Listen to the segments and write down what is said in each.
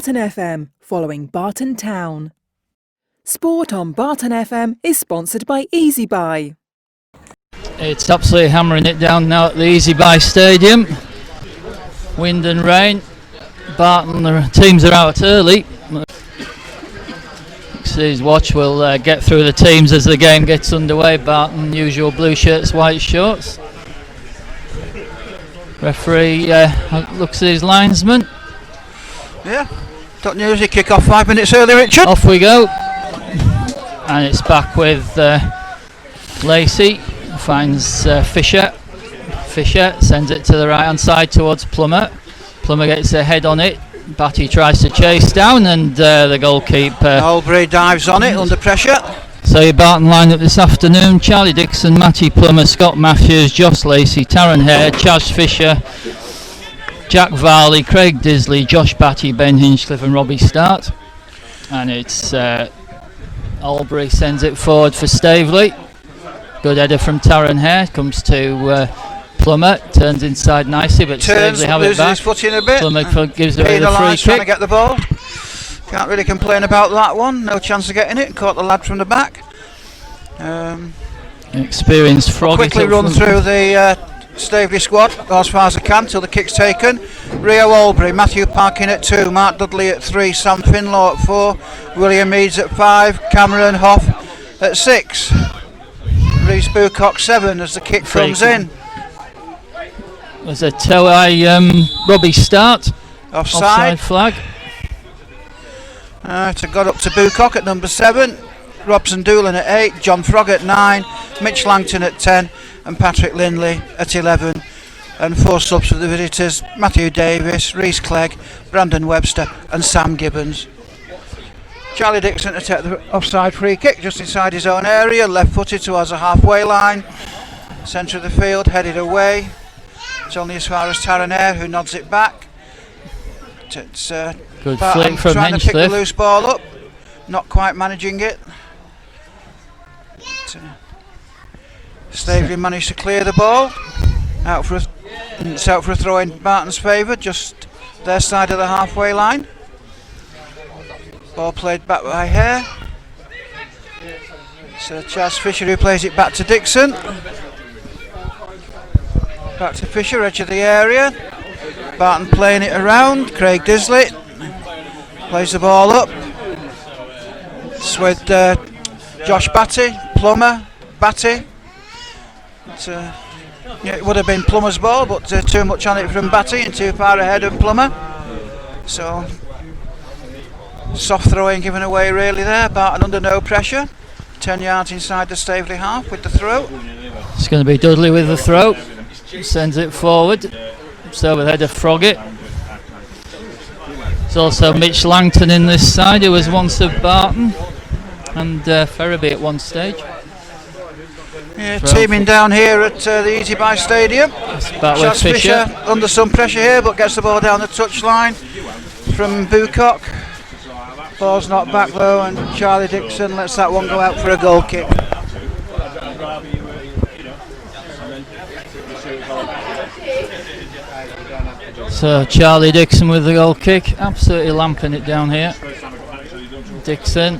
Barton FM, following Barton Town. Sport on Barton FM is sponsored by Easy Buy. It's absolutely hammering it down now at the Easy Buy Stadium. Wind and rain. Barton, the teams are out early. His watch will get through the teams as the game gets underway. Barton, usual blue shirts, white shorts. Referee looks at his linesman. Yeah, don't usually kick off 5 minutes early, Richard. Off we go. And it's back with Lacey. Finds Fisher. Fisher sends it to the right hand side towards Plummer. Plummer gets a head on it. Batty tries to chase down, and the goalkeeper Albury dives on it under pressure. So your Barton lineup this afternoon: Charlie Dixon, Matty Plummer, Scott Matthews, Joss Lacey, Taryn Hare, Chaz Fisher, Jack Varley, Craig Disley, Josh Batty, Ben Hinchcliffe and Robbie Start. And it's Albury sends it forward for Staveley. Good header from Taryn Hare, comes to Plummer, turns inside nicely, but Staveley have it back. His foot in a bit. Plummer gives away the free kick. Trying to get the ball. Can't really complain about that one. No chance of getting it. Caught the lad from the back. Experienced Frog. Quickly run through the Staveley squad as far as I can till the kick's taken. Rio Albury, Matthew Parkin at 2, Mark Dudley at 3, Sam Finlaw at 4, William Eads at 5, Cameron Hoff at 6, Reece Bucock 7 as the kick comes in. There's a toe-eye Robbie Start. Offside flag. It got up to Bucock at number 7, Robson Doolan at 8, John Frog at 9, Mitch Langton at 10 and Patrick Lindley at 11. And 4 subs for the visitors: Matthew Davis, Reece Clegg, Brandon Webster and Sam Gibbons. Charlie Dixon to take the offside free kick just inside his own area, left footed towards the halfway line, centre of the field, headed away. It's only as far as Taryn Hare, who nods it back. It's good flick from trying to pick the Hinchcliffe. loose ball up, not quite managing it. Staveley managed to clear the ball out for a throw in Barton's favour, just their side of the halfway line. Ball played back by Hare. So Chaz Fisher, who plays it back to Dixon. Back to Fisher, edge of the area. Barton playing it around. Craig Disley plays the ball up. It's with Josh Batty, Plummer, Batty. It would have been Plummer's ball, but too much on it from Batty and too far ahead of Plummer. So soft throwing given away really there. Barton under no pressure. 10 yards inside the Staveley half with the throw. It's going to be Dudley with the throw. Sends it forward. So with header Froggett. There's also Mitch Langton in this side, who was once of Barton, and Ferriby at one stage. Yeah, teaming down here at the Easy Buy Stadium. Chaz Fisher under some pressure here, but gets the ball down the touchline from Bucock. Ball's not back though, and Charlie Dixon lets that one go out for a goal kick. So Charlie Dixon with the goal kick, absolutely lamping it down here. Dixon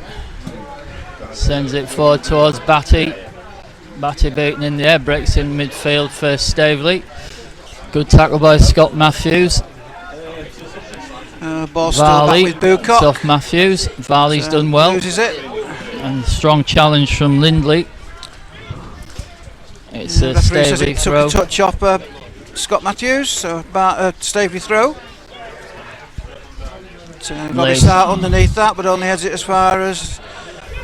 sends it forward towards Batty. Batty beaten in the air, breaks in midfield for Staveley. Good tackle by Scott Matthews. Ball still back with Bucock. Off Matthews. Varley's done well. Loses it. And strong challenge from Lindley. It's a Staveley throw. Took a touch off Scott Matthews, so Staveley throw. Robbie Start underneath that, but only heads it as far as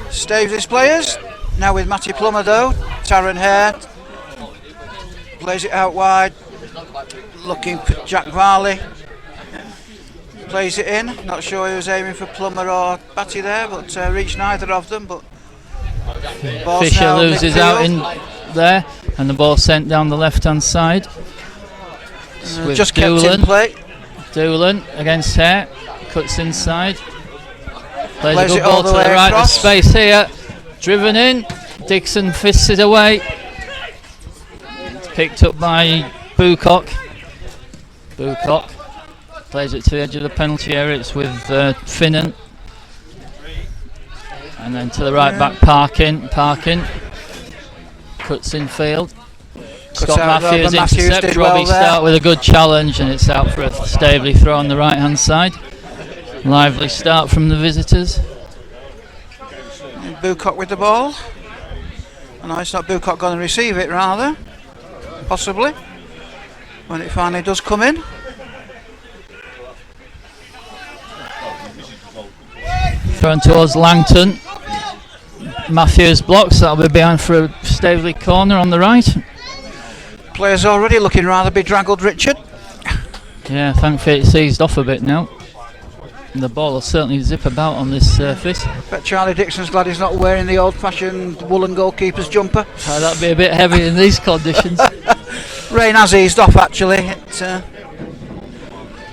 Staveley's players. Now with Matty Plummer though, Taryn Hare plays it out wide, looking for Jack Varley. Plays it in, not sure he was aiming for Plummer or Batty there, but reached neither of them. But Fisher loses out in there, and the ball sent down the left hand side. Just kept in play. Doolan against Hare, cuts inside, plays a good it ball to the right, across. There's space here, driven in, Dixon fists it away, it's picked up by Bucock. Plays it to the edge of the penalty area. It's with Finnan. And then to the right back, Parkin. Cuts in field. Scott Matthews intercept. Robbie Stout with a good challenge, and it's out for a Staveley throw on the right hand side. Lively start from the visitors. Bucock with the ball. No, it's not Bucock going to receive it, rather. Possibly. When it finally does come in. Thrown towards Langton. Matthews blocks. That'll be behind for a Staveley corner on the right. Players already looking rather bedraggled, Richard. Yeah, thankfully it's eased off a bit now. And the ball will certainly zip about on this surface. Bet Charlie Dixon's glad he's not wearing the old-fashioned woolen goalkeeper's jumper. That'd be a bit heavy in these conditions. Rain has eased off, actually. So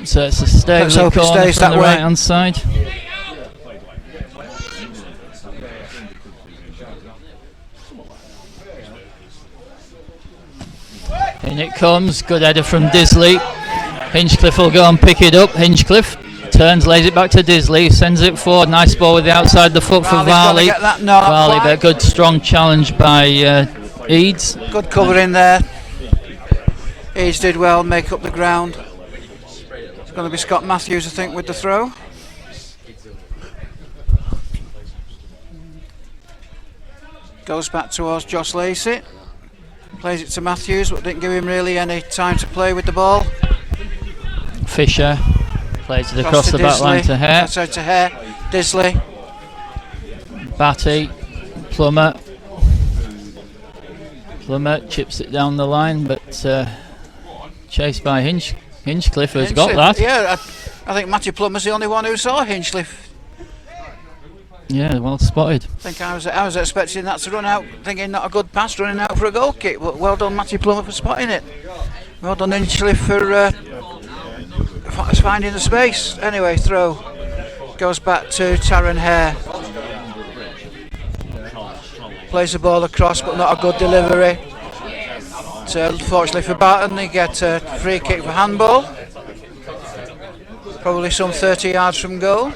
it's a Staveley corner from the right hand side. In it comes, good header from Disley. Hinchcliffe will go and pick it up. Hinchcliffe turns, lays it back to Disley, sends it forward. Nice ball with the outside the foot for Varley. Varley, but a good strong challenge by Eads. Good cover in there. Eads did well, make up the ground. It's going to be Scott Matthews, I think, with the throw. Goes back towards Josh Lacey. Plays it to Matthews, but didn't give him really any time to play with the ball. Fisher plays it across the back line to Hare. That's out to Hare. Disley. Batty. Plummer chips it down the line, but chased by Hinchcliffe, who's got that. Yeah, I think Matty Plummer's the only one who saw Hinchcliffe. Yeah, well spotted. I think I was expecting that to run out, thinking not a good pass, running out for a goal kick, but well done Matty Plummer for spotting it. Well done Hinchcliffe for finding the space. Anyway, throw goes back to Taron Hare. Plays the ball across, but not a good delivery. So unfortunately for Barton, they get a free kick for handball. Probably some 30 yards from goal.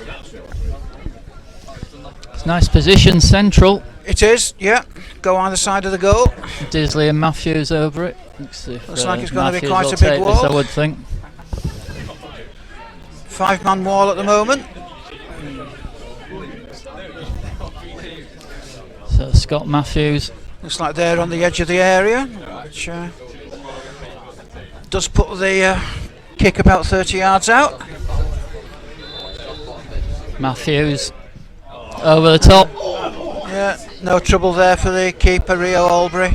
Nice position, central. It is, yeah. Go either side of the goal. Disley and Matthews over it. Looks like it's going to be quite a big this, wall. I would think. 5-man wall at the moment. So Scott Matthews. Looks like they're on the edge of the area, which does put the kick about 30 yards out. Matthews over the top. Yeah, no trouble there for the keeper, Rio Albury.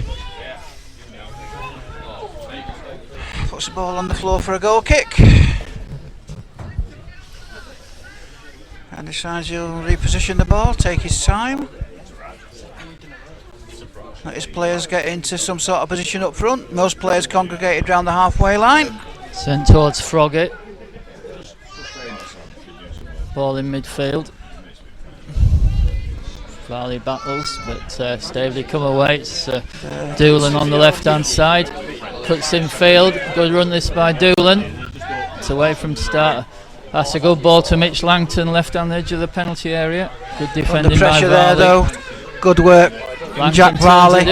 Puts the ball on the floor for a goal kick. And decides he'll reposition the ball, take his time. Let his players get into some sort of position up front. Most players congregated around the halfway line. Sent towards Froggatt. Ball in midfield. Varley battles, but Staveley come away. It's Doolan on the left hand side. Cuts in field. Good run this by Doolan. It's away from start. That's a good ball to Mitch Langton, left on the edge of the penalty area. Good defending by Varley. There though. Good work. Langton Jack Varley.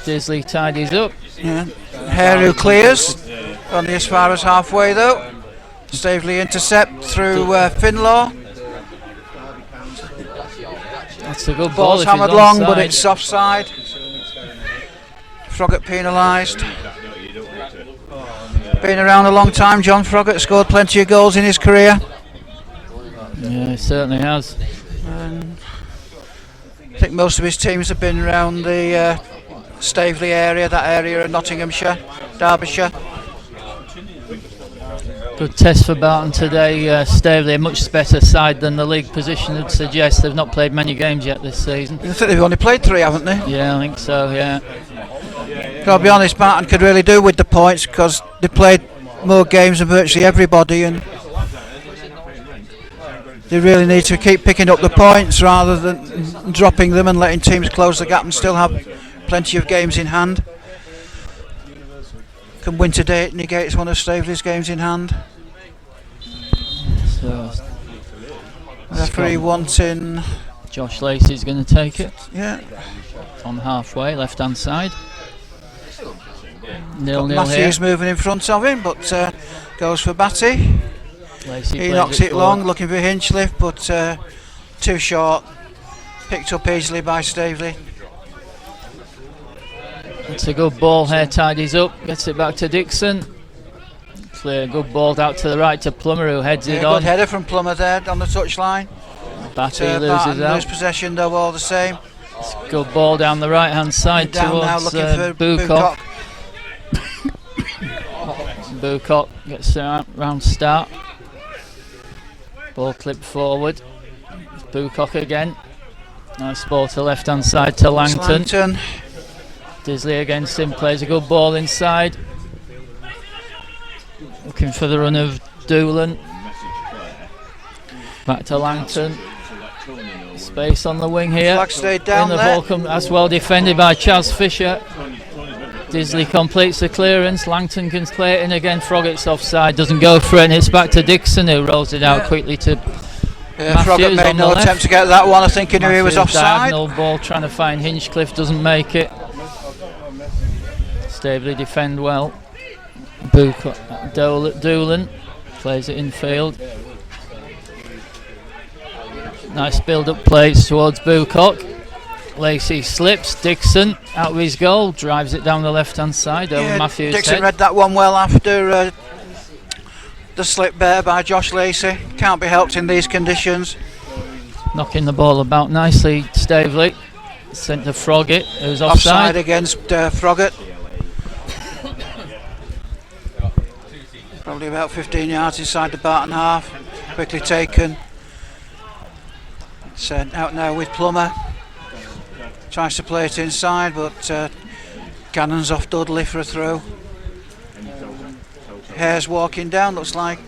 Disley tidies up. Yeah. Hare who clears. Only as far as halfway though. Staveley intercept through Finlaw. That's a good Ball's ball. hammered long, but it's offside. Froggatt penalised. Been around a long time, John Froggatt, scored plenty of goals in his career. Yeah, he certainly has. I think most of his teams have been around the Staveley area, that area of Nottinghamshire, Derbyshire. Good test for Barton today. Staveley a much better side than the league position would suggest. They've not played many games yet this season. I think they've only played 3, haven't they? Yeah, I think so, yeah. I'll be honest, Barton could really do with the points because they played more games than virtually everybody, and they really need to keep picking up the points rather than dropping them and letting teams close the gap and still have plenty of games in hand. Can win today, it negates one of Staveley's games in hand. So Referee wanting. Josh Lacey's going to take it Yeah. on halfway, left hand side. 0-0 here. Matthews moving in front of him, but goes for Batty. Lacey He plays knocks it forward. long, looking for Hinchliffe, but too short. Picked up easily by Staveley. It's a good ball here, tidies up, gets it back to Dixon. Clear, good ball out to the right to Plummer, who heads it Good on. header from Plummer there on the touchline. Batty Barton loses out. lose possession though all the same. Good ball down the right hand side Down now towards looking for Bucock. Bucock gets the round start. Ball clipped forward. Bucock again. Nice ball to left hand side to Langton. Disley against him, plays a good ball inside. Looking for the run of Doolan. Back to Langton. Space on the wing here. Flag stayed down the there. ball that's well defended by Chaz Fisher. Disley completes the clearance. Langton can clear it in again. Froggett's offside, doesn't go for it, and it's back to Dixon, who rolls it out quickly to Froggett made no attempt to get that one. I think he knew he was offside. Diagonal ball trying to find Hinchcliffe, doesn't make it. Staveley defend well. Doolan plays it infield. Nice build-up plays towards Bucock. Lacey slips. Dixon out of his goal, drives it down the left-hand side over Matthews' Dixon head. read that one well after the slip there by Josh Lacey. Can't be helped in these conditions. Knocking the ball about nicely. Staveley sent to Froggett, who's Offside offside. against Froggett. Probably about 15 yards inside the Barton half. Quickly taken. It's out now with Plummer. Tries to play it inside, but Cannon's off Dudley for a throw. Hare's walking down, looks like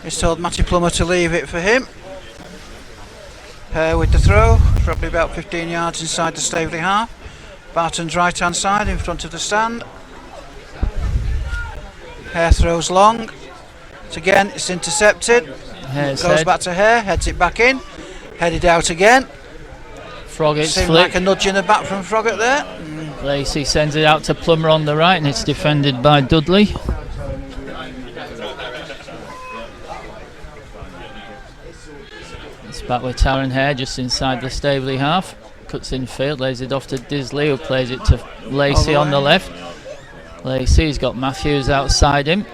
he's told Matty Plummer to leave it for him. Hare with the throw, probably about 15 yards inside the Staveley half. Barton's right hand side in front of the stand. Hare throws long. Again, it's intercepted. Hare's Goes head. back to Hare, heads it back in. Headed out again. Froggett's Seemed flick. like a nudge in the back from Froggett there. Lacey sends it out to Plummer on the right, and it's defended by Dudley. It's back with Taron Hare just inside the Staveley half. Cuts in field, lays it off to Disley, who plays it to Lacey on the left. Lacey's got Matthews outside him.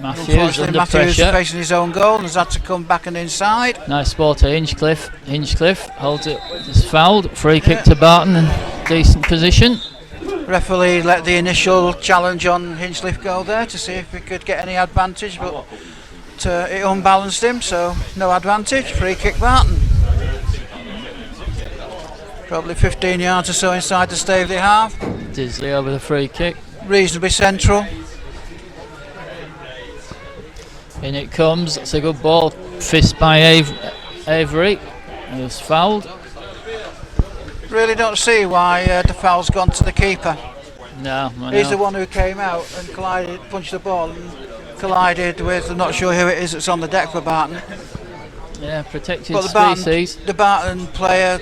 Matthews under Matthews pressure. facing his own goal and has had to come back and inside. Nice ball to Hinchcliffe. Hinchcliffe holds it, it's fouled. Free kick to Barton, and decent position. Referee let the initial challenge on Hinchliffe go there to see if he could get any advantage, but it unbalanced him, so no advantage. Free kick Barton. Probably 15 yards or so inside the Staveley half. Disley over the free kick. Reasonably central. In it comes. It's a good ball. Fist by Avery. He was fouled. Really don't see why the foul's gone to the keeper. No, I He's know. the one who came out and punched the ball and collided with, I'm not sure who it is that's on the deck for Barton. Yeah, protected But the species. Barton player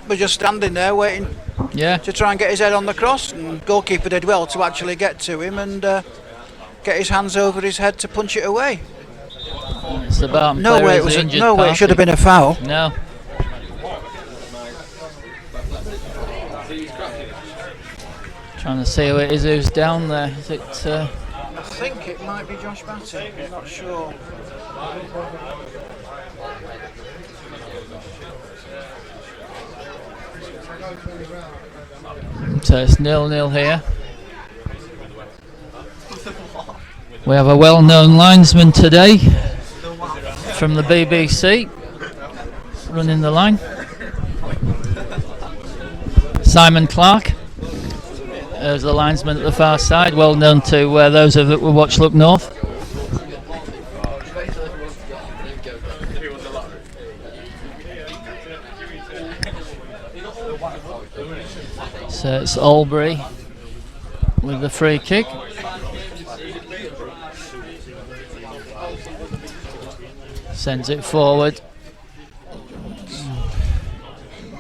was just standing there waiting Yeah, to try and get his head on the cross, and goalkeeper did well to actually get to him and get his hands over his head to punch it away. it's the Barton No player way, is the injured it should have party. been a foul. No. Trying to see who it is who's down there. Is it? I think it might be Josh Batty, I'm not sure. So it's 0-0 here. We have a well-known linesman today from the BBC running the line. Simon Clark, as the linesman at the far side, well known to those of that will watch Look North. So it's Albury with the free kick. Sends it forward.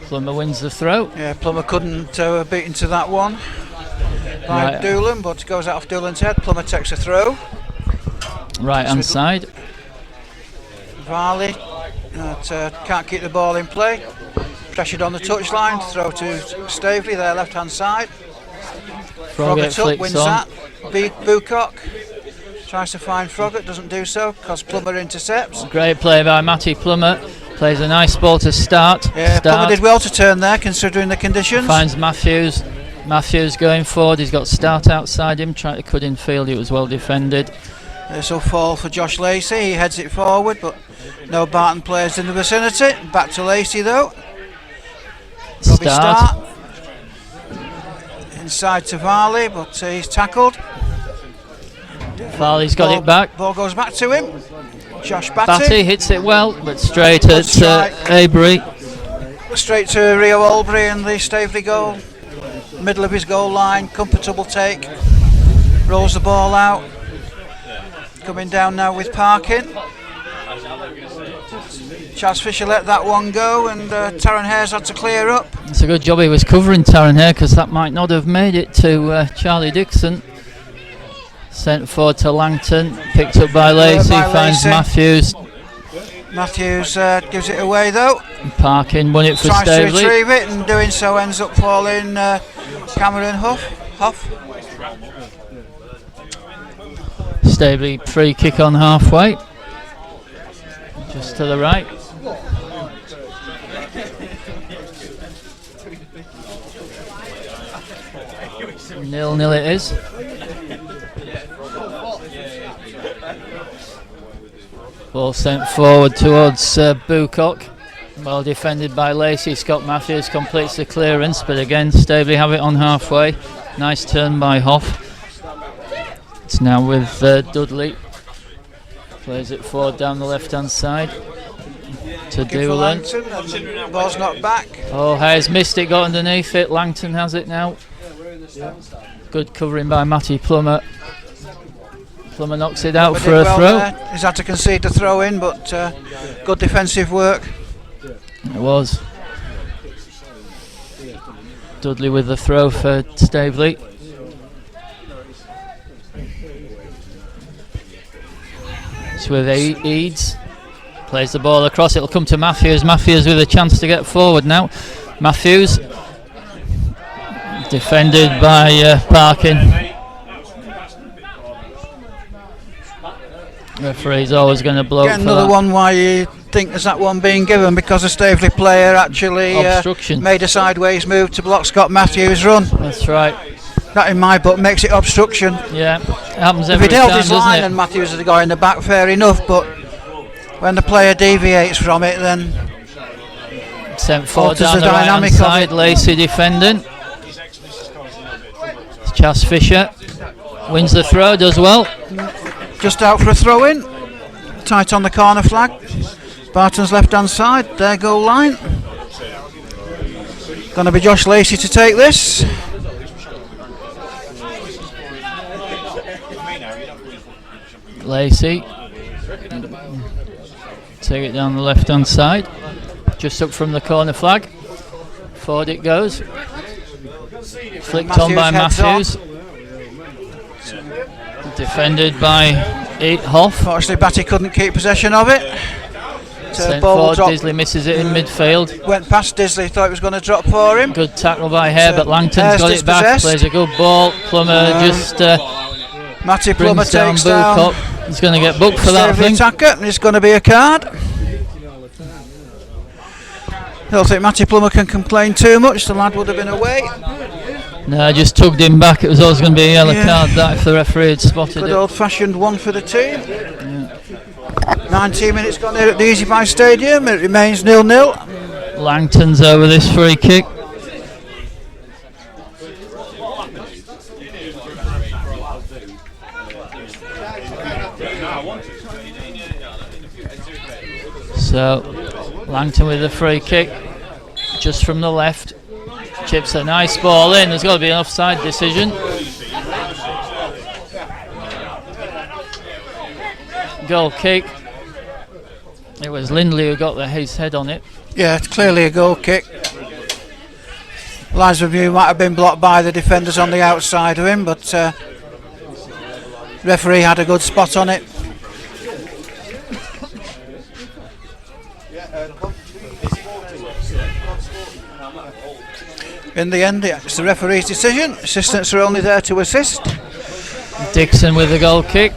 Plummer wins the throw. Yeah, Plummer couldn't beat into that one by Right. Doolan, but it goes out off Doolan's head. Plummer takes a throw. Right hand side. Varley can't keep the ball in play. Pressured on the touchline. Throw to Staveley, their left hand side. Froggatt Froggatt up, flicks wins on. that. Bucock tries to find Froggatt, doesn't do so because Plummer intercepts. Great play by Matty Plummer. Plays a nice ball to start. Yeah, Plummer did well to turn there considering the conditions. Finds Matthews. Matthews going forward. He's got Start outside him, trying to cut in field. It was well defended. This will fall for Josh Lacey. He heads it forward, but no Barton players in the vicinity. Back to Lacey though. Robbie Start. Inside to Varley, but he's tackled. Varley's got it back. Ball goes back to him. Josh Batty hits it well, but straight at Avery. Straight to Rio Albury and the Staveley goal. Middle of his goal line, comfortable take. Rolls the ball out. Coming down now with Parkin. Chaz Fisher let that one go, and Taron Hare's had to clear up. It's a good job he was covering Taron Hare, because that might not have made it to Charlie Dixon. Sent forward to Langton, picked up by Lacey, finds Matthews. Matthews gives it away though. Parkin won it for Tries Staveley. to retrieve it, and doing so ends up falling Cameron Huff. Staveley free kick on halfway. Just to the right. Nil it is. Ball sent forward towards Bucock. Well defended by Lacey. Scott Matthews completes the clearance, but again Staveley have it on halfway. Nice turn by Hoff. It's now with Dudley. Plays it forward down the left hand side to Doolan. Ball's not back. Oh, Hayes missed it, got underneath it. Langton has it now. Good covering by Matty Plummer. Plummer knocks it out for a throw. He's had to concede the throw in, but good defensive work. It was. Dudley with the throw for Staveley. It's with Eads. Plays the ball across, it'll come to Matthews. Matthews with a chance to get forward now. Matthews. Defended by Parkin. Referee's always going to blow Get for another that. one why you think there's that one being given, because a Staveley player actually made a sideways move to block Scott Matthews' run. That's right. That in my book makes it obstruction. Yeah, it happens If every he'd held time, his doesn't line it? and Matthews had gone in the back, fair enough, but when the player deviates from it, then Sent forward alters down the the right hand dynamic of side. it. Lacey defending. Chaz Fisher wins the throw, does well. just out for a throw in. Tight on the corner flag. Barton's left hand side, their goal line. Going to be Josh Lacey to take this. Lacey. Take it down the left hand side. Just up from the corner flag. Forward it goes. Flicked on by Matthews, Matthews. Defended by Hoff. Fortunately, Batty couldn't keep possession of it. Sent Ball forward, dropped. Disley misses it in midfield. Went past Disley, thought it was going to drop for him. Good tackle by Hare, but Langton's Hare's got it back. dispossessed. Plays a good ball. Plummer just Matty Plummer brings down takes down Bucock. He's going to get booked for that, I Staveley think. attacker, and it's going to be a card. I don't think Matty Plummer can complain too much, the lad would have been away. No, I just tugged him back. It was always going to be a yellow Yeah. card, that, if the referee had spotted Good it. old fashioned one for the team. 19 minutes gone here at the Easy Buy Stadium, it remains 0-0. Langton's over this free kick. So Langton with the free kick, just from the left. Chips a nice ball in. There's got to be an offside decision. Goal kick. It was Lindley who got his head on it. Yeah, it's clearly a goal kick. Lines of view might have been blocked by the defenders on the outside of him, but referee had a good spot on it. In the end, it's the referee's decision. Assistants are only there to assist. Dixon with the goal kick.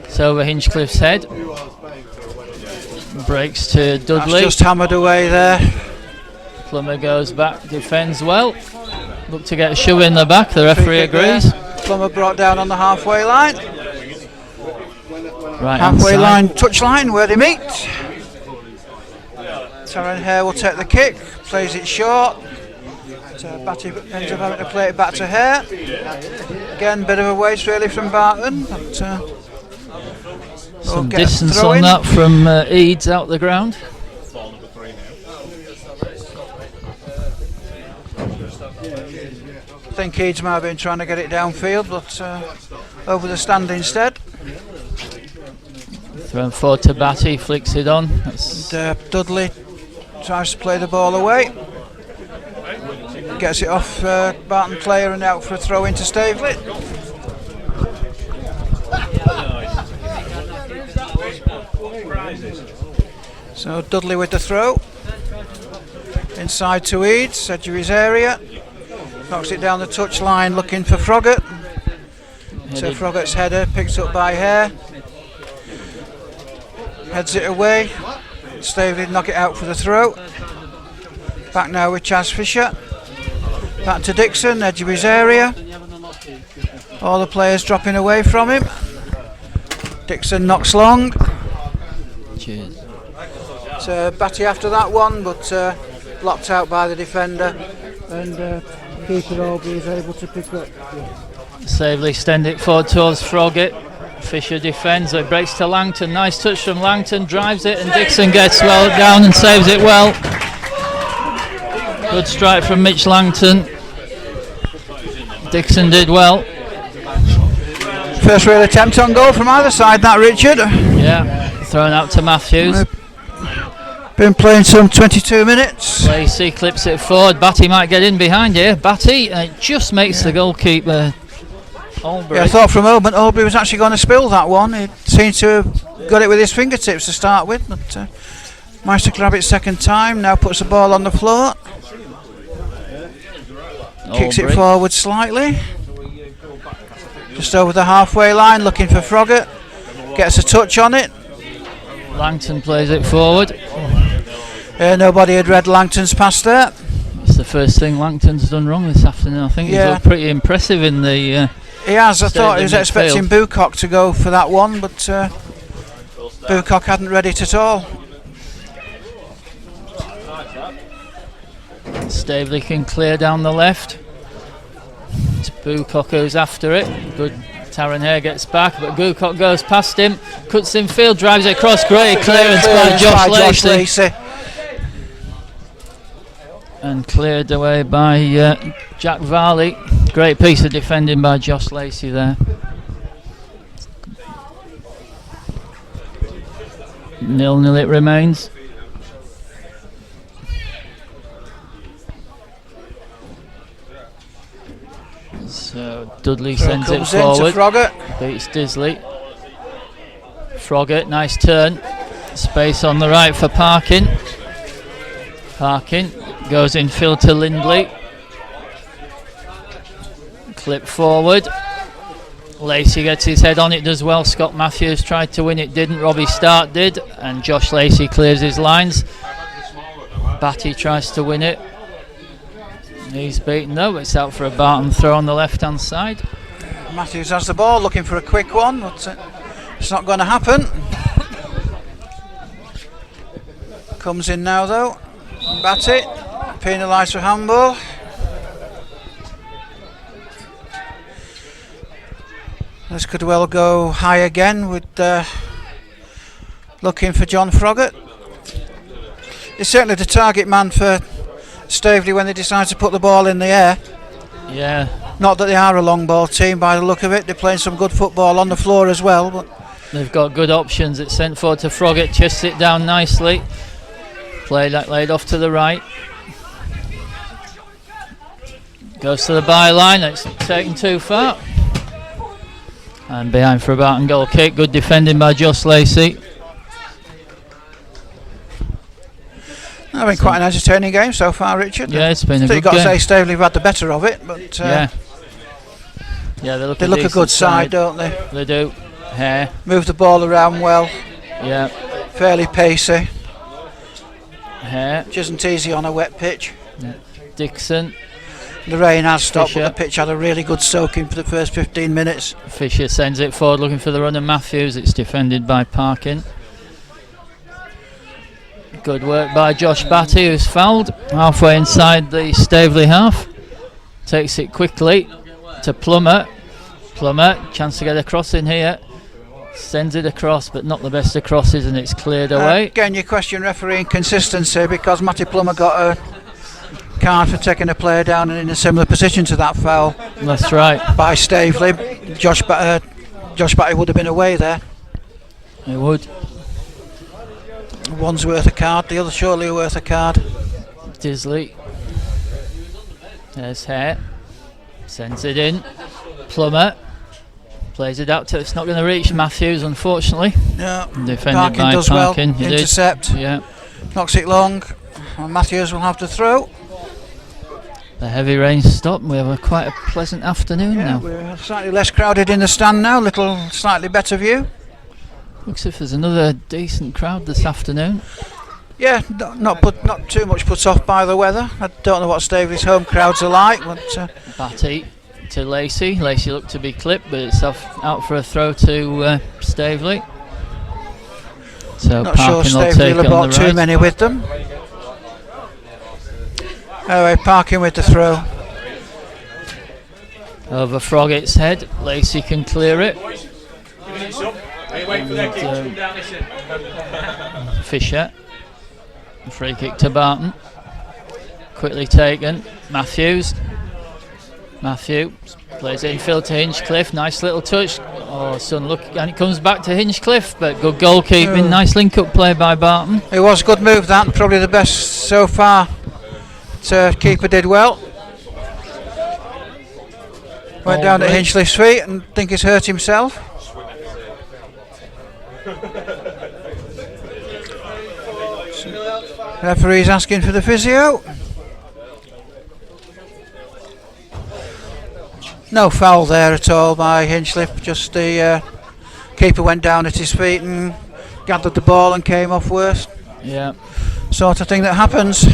It's over Hinchcliffe's head. Breaks to Dudley. That's just hammered away there. Plummer goes back, defends well. Look to get a shove in the back, the referee agrees. Plummer brought down on the halfway line. Right halfway line, touch line where they meet. Taryn Hare will take the kick, plays it short. Batty ends up having to play it back to Hare. Again, bit of a waste really from Barton. But, some distance on that from Eads out the ground. I think Eads might have been trying to get it downfield, but over the stand instead. Thrown forward to Batty, flicks it on. And, Dudley tries to play the ball away. Gets it off Barton player and out for a throw into Staveley. So Dudley with the throw. Inside to Eads, edge of his area. Knocks it down the touch line looking for Froggatt. So Froggatt's header picked up by Hare. Heads it away. Staveley knock it out for the throw. Back now with Chaz Fisher. Back to Dixon, edge of his area. All the players dropping away from him. Dixon knocks long. Cheers. So Batty after that one, but blocked out by the defender. And keeper Aubrey is able to pick up. Staveley extend it forward towards Froggatt. Fisher defends, it breaks to Langton. Nice touch from Langton, drives it, and Dixon gets well down and saves it well. Good strike from Mitch Langton. Dixon did well. First real attempt on goal from either side, that Richard. Yeah, thrown out to Matthews. Been playing some 22 minutes. Lacey clips it forward. Batty might get in behind here. Batty just makes the goalkeeper. Aubrey. Yeah, I thought for a moment Aubrey was actually going to spill that one. He seemed to have got it with his fingertips to start with, but managed to grab it second time. Now puts the ball on the floor. Kicks it forward slightly. Just over the halfway line, looking for Froggatt. Gets a touch on it. Langton plays it forward. Nobody had read Langton's pass there. It's the first thing Langton's done wrong this afternoon. I think he's looked pretty impressive in the. He has. I thought he was expecting Bucock to go for that one, but Bucock hadn't read it at all. Staveley can clear down the left. It's Bucock who's after it. Good. Taryn Hare gets back, but Bucock goes past him, cuts in field, drives it across. Great clearance by Josh Lacey. And cleared away by Jack Varley. Great piece of defending by Josh Lacey there. 0-0 it remains. So Dudley sends it forward. Beats Disley. Froggatt, nice turn. Space on the right for Parkin. Parkin goes infield to Lindley. Clip forward. Lacey gets his head on it, does well. Scott Matthews tried to win it, didn't. Robbie Stark did, and Josh Lacey clears his lines. Batty tries to win it. He's beaten though. It's out for a Barton throw on the left hand side. Matthews has the ball, looking for a quick one, but it's not going to happen. Comes in now though. Batty penalised for handball. This could well go high again with looking for John Froggatt. He's certainly the target man for Staveley when they decide to put the ball in the air. Yeah. Not that they are a long ball team by the look of it. They're playing some good football on the floor as well. But They've got good options. It's sent forward to Froggatt, chests it down nicely. Play that laid off to the right. Goes to the byline, it's taken too far. And behind for a Barton goal kick. Good defending by Joss Lacey. It's been quite an entertaining game so far, Richard. Yeah, it's been a good You've got game. to say Staveley have had the better of it, but yeah, they look a good side, don't they? They do. Hare. Move the ball around well. Yeah. Fairly pacey. Hare. Which isn't easy on a wet pitch. Yeah. Dixon. The rain has stopped, Fisher. but the pitch had a really good soaking for the first 15 minutes. Fisher sends it forward looking for the run of Matthews. It's defended by Parkin. Good work by Josh Batty, who's fouled halfway inside the Staveley half. Takes it quickly to Plummer. Plummer, chance to get a cross in here. Sends it across, but not the best of crosses, and it's cleared away. Again, you question refereeing consistency because Matty Plummer got a card for taking a player down and in a similar position to that foul. That's right. By Staveley. Josh Batty would have been away there. It would. One's worth a card, the other surely worth a card. Disley. There's Hare. Sends it in. Plummer. Plays it out to, it's not going to reach Matthews, unfortunately. Yeah. Defended Parkin by does Parkin. well. Intercept. Yeah. Knocks it long. And Matthews will have to throw. The heavy rain stopped. We have quite a pleasant afternoon now. We're slightly less crowded in the stand now. Slightly better view. Looks as if there's another decent crowd this afternoon. Yeah, not too much put off by the weather. I don't know what Staveley's home crowds are like, but Batty to Lacey. Lacey looked to be clipped, but it's out for a throw to Staveley. So not sure Staveley will have brought too many with them. Anyway, Parkin with the throw. Over Froggatt's head. Lacey can clear it. Fisher. Free kick to Barton. Quickly taken. Matthews plays infield to Hinchcliffe. Nice little touch. Oh, son, look, and it comes back to Hinchcliffe, but good goalkeeping. Nice link-up play by Barton. It was a good move, that. Probably the best so far. So keeper did well. Went down at Hinchcliffe's feet and think he's hurt himself. Referee's asking for the physio. No foul there at all by Hinchcliffe, just the keeper went down at his feet and gathered the ball and came off worse. Yeah. Sort of thing that happens.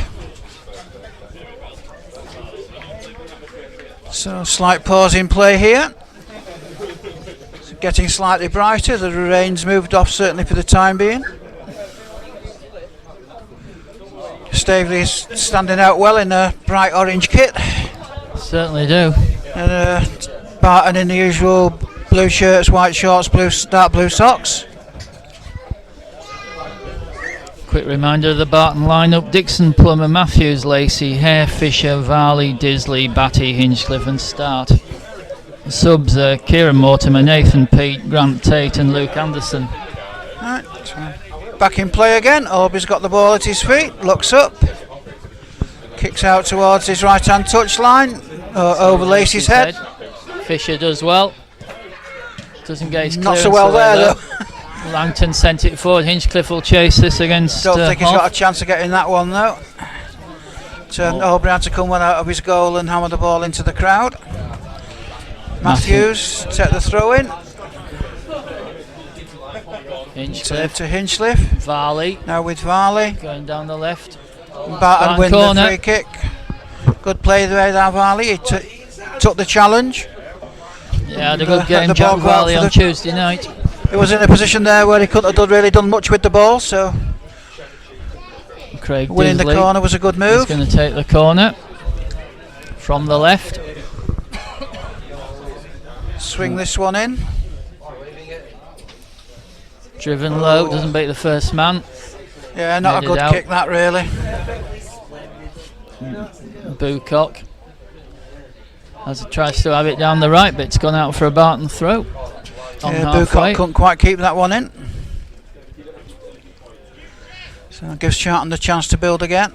So slight pause in play here. It's getting slightly brighter, the rain's moved off certainly for the time being. Staveley is standing out well in a bright orange kit. Certainly do. And Barton in the usual blue shirts, white shorts, dark blue socks. Quick reminder of the Barton lineup: Dixon, Plummer, Matthews, Lacey, Hare, Fisher, Varley, Disley, Batty, Hinchcliffe and Start. Subs Kieran Mortimer, Nathan Pete, Grant Tate and Luke Anderson. Right. Back in play again. Orby's got the ball at his feet, looks up, kicks out towards his right hand touchline, over Lacey's head. Fisher does well. Doesn't get his not clearance so well there though. Langton sent it forward. Hinchcliffe will chase this against don't think he's Hoff. got a chance of getting that one though. Orby had to come one out of his goal and hammer the ball into the crowd. Matthews take the throw in. Hinchcliffe to Hinchcliffe. Varley now with Varley going down the left. Barton win corner. the free kick. Good play there by Varley. He took the challenge. Yeah, had a good game, Jack Varley, on Tuesday night. He was in a position there where he couldn't have really done much with the ball, so Craig winning Disley the corner was a good move. He's going to take the corner from the left. Swing this one in. Driven low, doesn't beat the first man. Yeah, not a good kick that really. Boocock as he tries to have it down the right, but it's gone out for a Barton throw. halfway. couldn't quite keep that one in. So that gives Barton the chance to build again.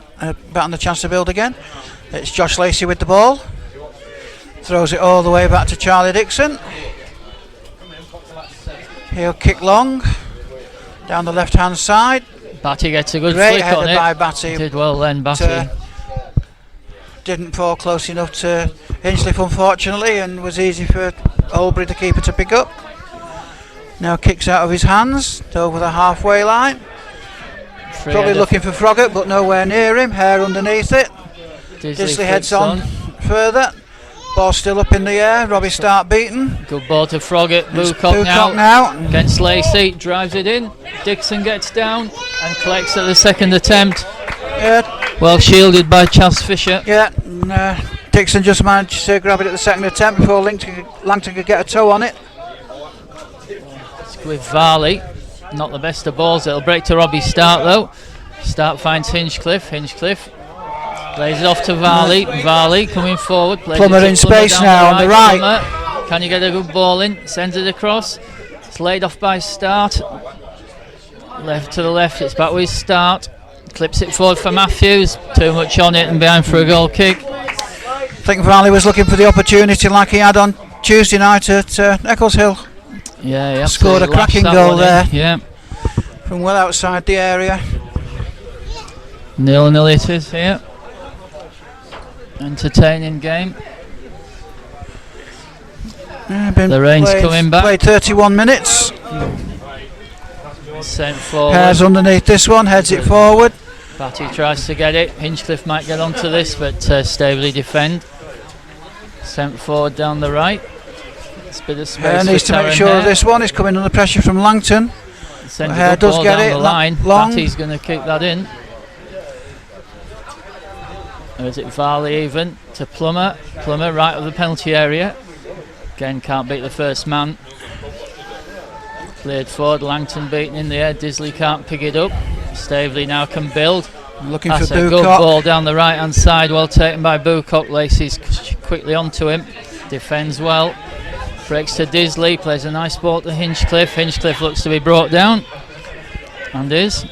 It's Josh Lacey with the ball. Throws it all the way back to Charlie Dixon. He'll kick long down the left hand side. Batty gets a good Great flick on header it. by Batty. Did well then, Batty. Didn't fall close enough to Hinchcliffe, unfortunately, and was easy for Albury, the keeper, to pick up. Now kicks out of his hands over the halfway line. Probably looking for Froggatt, but nowhere near him. Hare underneath it. Disley heads on further. Ball still up in the air. Robbie Stark beaten. Good ball to Froggatt. Bucock now against Lacey. Drives it in. Dixon gets down and collects at the second attempt. Yeah. Well shielded by Chas Fisher. Yeah. Dixon just managed to grab it at the second attempt before Langton could get a toe on it. It's with Varley. Not the best of balls. It'll break to Robbie Stark though. Stark finds Hinchcliffe. Hinchcliffe plays it off to Varley. Varley coming forward. Plummer in space now on the right. Plummer. Can you get a good ball in? Sends it across. It's laid off by Start. Left to the left. It's back with Start. Clips it forward for Matthews. Too much on it and behind for a goal kick. I think Varley was looking for the opportunity like he had on Tuesday night at Eccleshill. Yeah, he scored a cracking goal there. Yeah, from well outside the area. 0-0 it is here. Entertaining game. The rain's coming back. Played 31 minutes. Sent forward. Hare's underneath this one, heads it forward. Batty tries to get it. Hinchcliffe might get onto this, but Staveley defend. Sent forward down the right. It's a bit of space. Needs to make sure of this one. He's coming under pressure from Langton. Hare does get down it. The line. Batty's going to kick that in. Or is it Varley even to Plummer? Plummer right of the penalty area. Again, can't beat the first man. Played forward. Langton beaten in the air. Disley can't pick it up. Staveley now can build. Looking That's for a Bucock. good ball down the right hand side. Well taken by Bucock. Lacey's quickly onto him. Defends well. Breaks to Disley, plays a nice ball to Hinchcliffe. Hinchcliffe looks to be brought down, and is.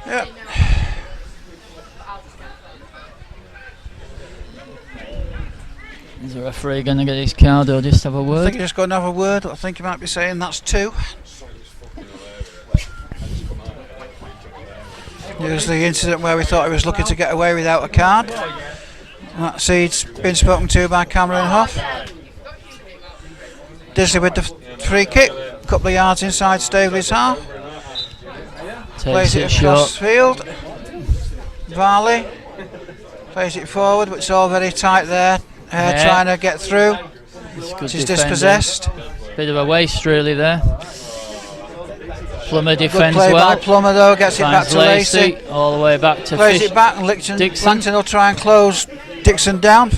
Yeah. Is the referee going to get his card or just have a word? I think he's just going to have a word. I think he might be saying that's 2. Here's the incident where we thought he was looking to get away without a card. That seed's been spoken to by Cameron Hoff. Disley with the free kick, a couple of yards inside Staveley's half. Plays it across field. Varley plays it forward, but it's all very tight there. Trying to get through. She's dispossessed. Bit of a waste really there. Plummer defends Good play well. by Plummer though, gets it back to Lacey. All the way back to Plays it back and Langton will try and close Dixon down.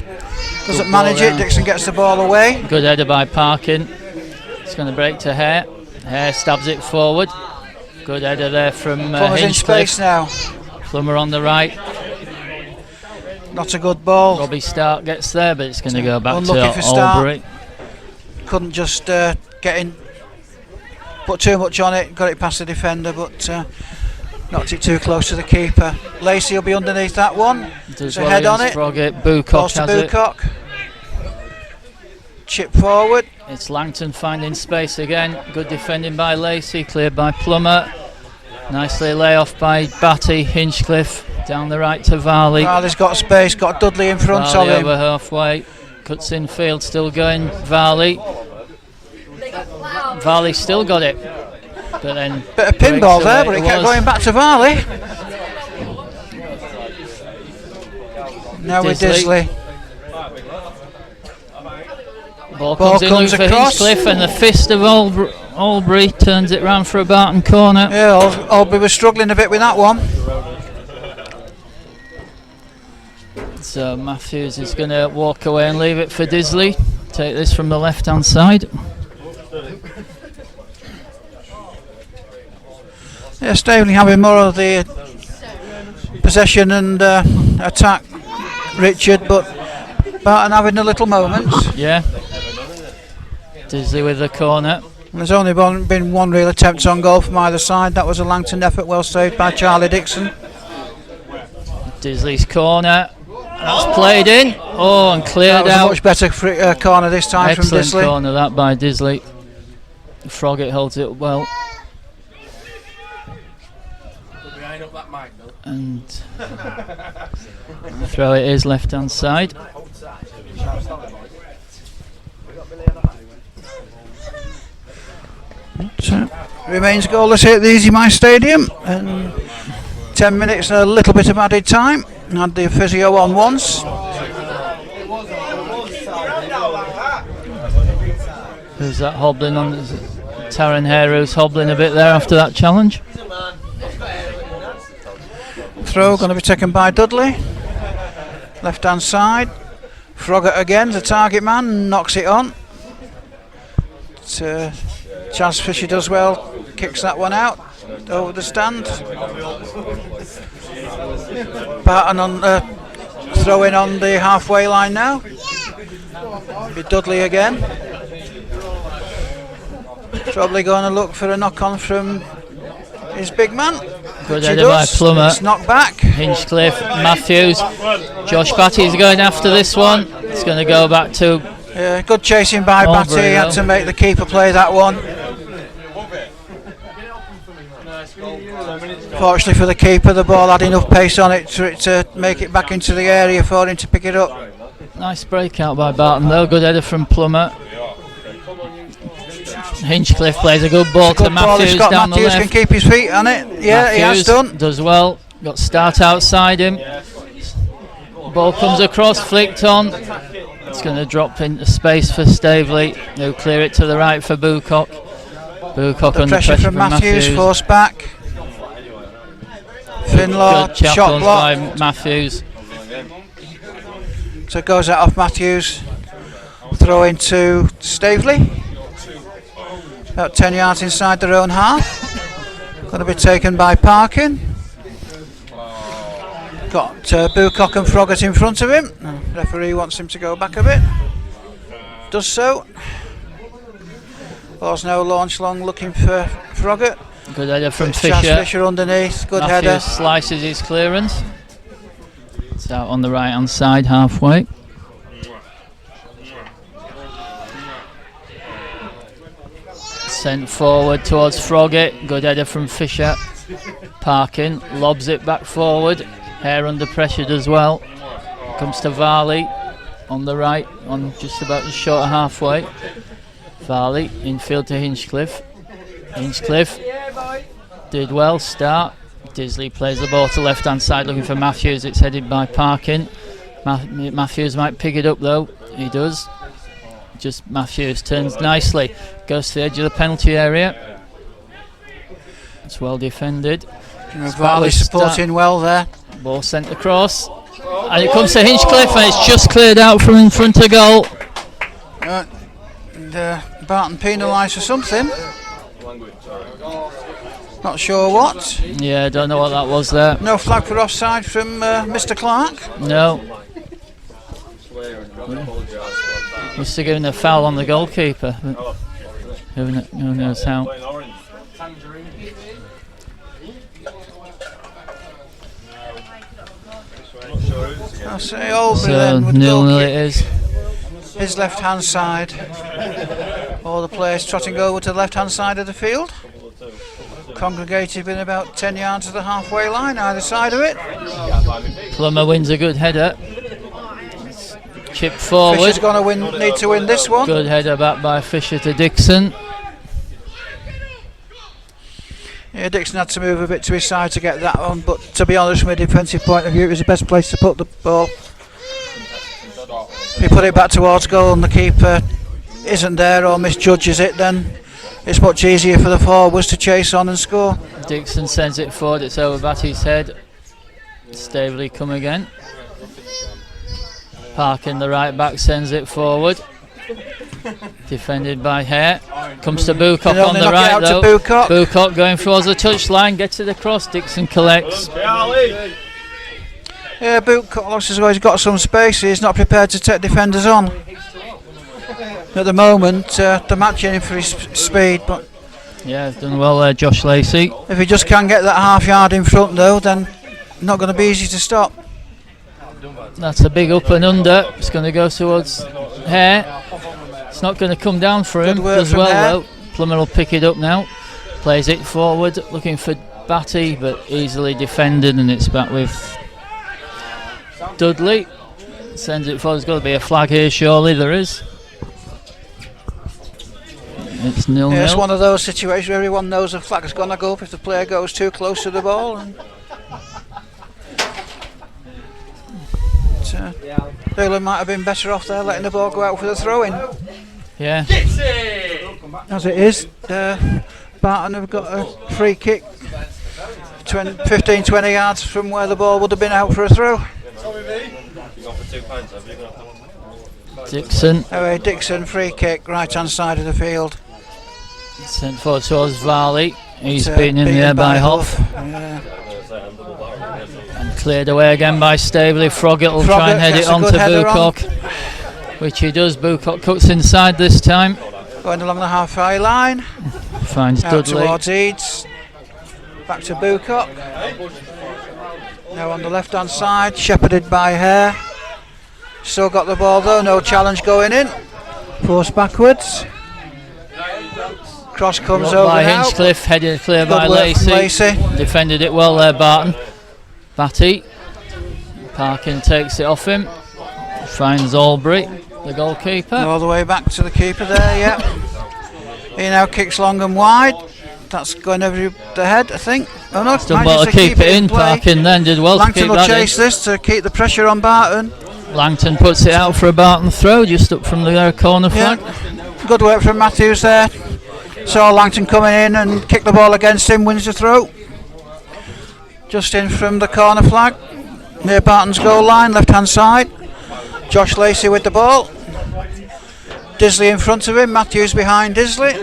Doesn't manage it, Dixon gets the ball away. Good header by Parkin. It's going to break to Hare. Hare stabs it forward. Good header there from Plummer's in space now. Plummer on the right. Not a good ball. Robbie Stark gets there, but it's going to go back Unlucky to Albury. Couldn't just get in, put too much on it, got it past the defender, but knocked it too close to the keeper. Lacey will be underneath that one. Does a head on it. Bucock has Bucock. Chip forward. It's Langton finding space again. Good defending by Lacey, cleared by Plummer. Nicely lay off by Batty. Hinchcliffe down the right to Varley. Varley's got space, got Dudley in front Varley of him. Over halfway, cuts in field, still going. Varley still got it, but then bit of pinball there, but it kept going back to Varley. Now with Disley. Ball comes in for Hinchcliffe, and the fist of Albury turns it round for a Barton corner. Yeah, Albury was struggling a bit with that one. So Matthews is going to walk away and leave it for Disley. Take this from the left hand side. Yeah, Staveley having more of the possession and attack, Richard, but Barton having a little moment. Yeah. Disley with the corner. There's only been one real attempt on goal from either side. That was a Langton effort, well saved by Charlie Dixon. Disley's corner. That's played in. Oh, and cleared That was out. a much better corner this time from Excellent Disley. corner that by Disley. Froggatt holds it well. And throw it is left hand side. So, remains goalless here at the Easy My Stadium, and 10 minutes and a little bit of added time. Had the physio on once. Who's that hobbling on? Is it Taran Hare who's hobbling a bit there after that challenge? Throw going to be taken by Dudley. Left hand side. Froggatt again, the target man, knocks it on. Chaz Fisher does well, kicks that one out over the stand. Barton on throwing on the halfway line now. Be Dudley again. Probably going to look for a knock on from his big man. Good header by Plummer. It's knocked back. Hinchcliffe, Matthews, Josh Batty's going after this one. It's going to go back to Good chasing by Batty. He had to make the keeper play that one. Fortunately for the keeper, the ball had enough pace on it to make it back into the area for him to pick it up. nice breakout by Barton though. Good header from Plummer. Hinchcliffe plays a good ball to Matthews down the left. Matthews can keep his feet on it. Yeah, Matthews he has done. Does well. Got Start outside him. Ball comes across, flicked on. It's going to drop into space for Staveley. He'll clear it to the right for Bucock. Bucock under pressure from Matthews. Forced back. Finlaw, Good shot challenge by block. Matthews. So it goes out off Matthews. Throw into Staveley. About 10 yards inside their own half. Going to be taken by Parkin. Got Bucock and Froggatt in front of him. Referee wants him to go back a bit. Does so. Ball's now launched long, looking for Froggatt. Good header from Chaz Fisher. Fisher underneath. Good Matthews header. slices his clearance. It's out on the right hand side halfway. Sent forward towards Froggatt. Good header from Fisher. Parkin lobs it back forward. Hare under pressure as well. Comes to Varley on the right, on just about the short of halfway. Varley infield to Hinchcliffe. Hinchcliffe did well. Start. Disley plays the ball to left hand side looking for Matthews. It's headed by Parkin. Matthews might pick it up though. He does. Just Matthews turns nicely. Goes to the edge of the penalty area. It's well defended. Varley supporting well there. Ball sent across. And it comes to Hinchcliffe and it's just cleared out from in front of goal. Barton penalised for something. Not sure what. Yeah, don't know what that was there. No flag for offside from Mr. Clark. No. Must have given a foul on the goalkeeper. Who knows how. I'll say Albury So then with 0-0 it is. his left hand side. All the players trotting over to the left hand side of the field. Congregated within about 10 yards of the halfway line, either side of it. Plummer wins a good header. Chip forward. Fisher's going to need to win this one. Good header back by Fisher to Dixon. Yeah, Dixon had to move a bit to his side to get that one, but to be honest, from a defensive point of view, it was the best place to put the ball. If you put it back towards goal and the keeper isn't there or misjudges it, then it's much easier for the forwards to chase on and score. Dixon sends it forward, it's over Batty's head. Staveley come again. Parkin, the right back, sends it forward. Defended by Hare. Comes to Bucock on the right though. Bucock going towards the touchline, gets it across, Dixon collects. Yeah, Bootcock looks as though he's got some space. He's not prepared to take defenders on. At the moment, they're matching him for his speed, but Yeah, done well there, Josh Lacey. if he just can't get that half yard in front though, then not going to be easy to stop. That's a big up and under. It's going to go towards Hare. It's not going to come down for him. Good work Does from well Hare. though. Plummer will pick it up now. Plays it forward, looking for Batty, but easily defended, and it's back with Dudley. Sends it forward. There's got to be a flag here, surely. There is. It's 0-0. Yeah, it's one of those situations where everyone knows the flag is going to go up if the player goes too close to the ball. And Doolan might have been better off there, letting the ball go out for the throw-in. Yeah. As it is, Barton have got a free kick 15-20 yards from where the ball would have been out for a throw. Dixon Anyway, Dixon, free kick, right hand side of the field. sent forward towards Varley. He's It's, beaten in the air by Hoff. Yeah. And cleared away again by Staveley. Froggatt will try and head gets it a on good to header on. Bucock, which he does. Bucock cuts inside this time. Going along the halfway line, Finds out Dudley. towards Eads. Back to Bucock. Now on the left hand side, shepherded by Hare. Still got the ball though, no challenge going in. Force backwards. Cross comes Blocked over by now. Hinchcliffe, headed clear by Good work from Lacey. Lacey. Defended it well there, Barton. Batty. Parkin takes it off him. Finds Albury, the goalkeeper. All the way back to the keeper there, yeah. He now kicks long and wide. That's going over the head, I think. Oh no, Done manages well to keep it in. play. Parkin then did well to Langton keep will that chase in. this to keep the pressure on Barton. Langton puts it out for a Barton throw, just up from the corner flag. Yeah. Good work from Matthews there. Saw Langton coming in and kicked the ball against him, wins the throw. Just in from the corner flag, near Barton's goal line, left hand side. Josh Lacey with the ball. Disley in front of him, Matthews behind Disley.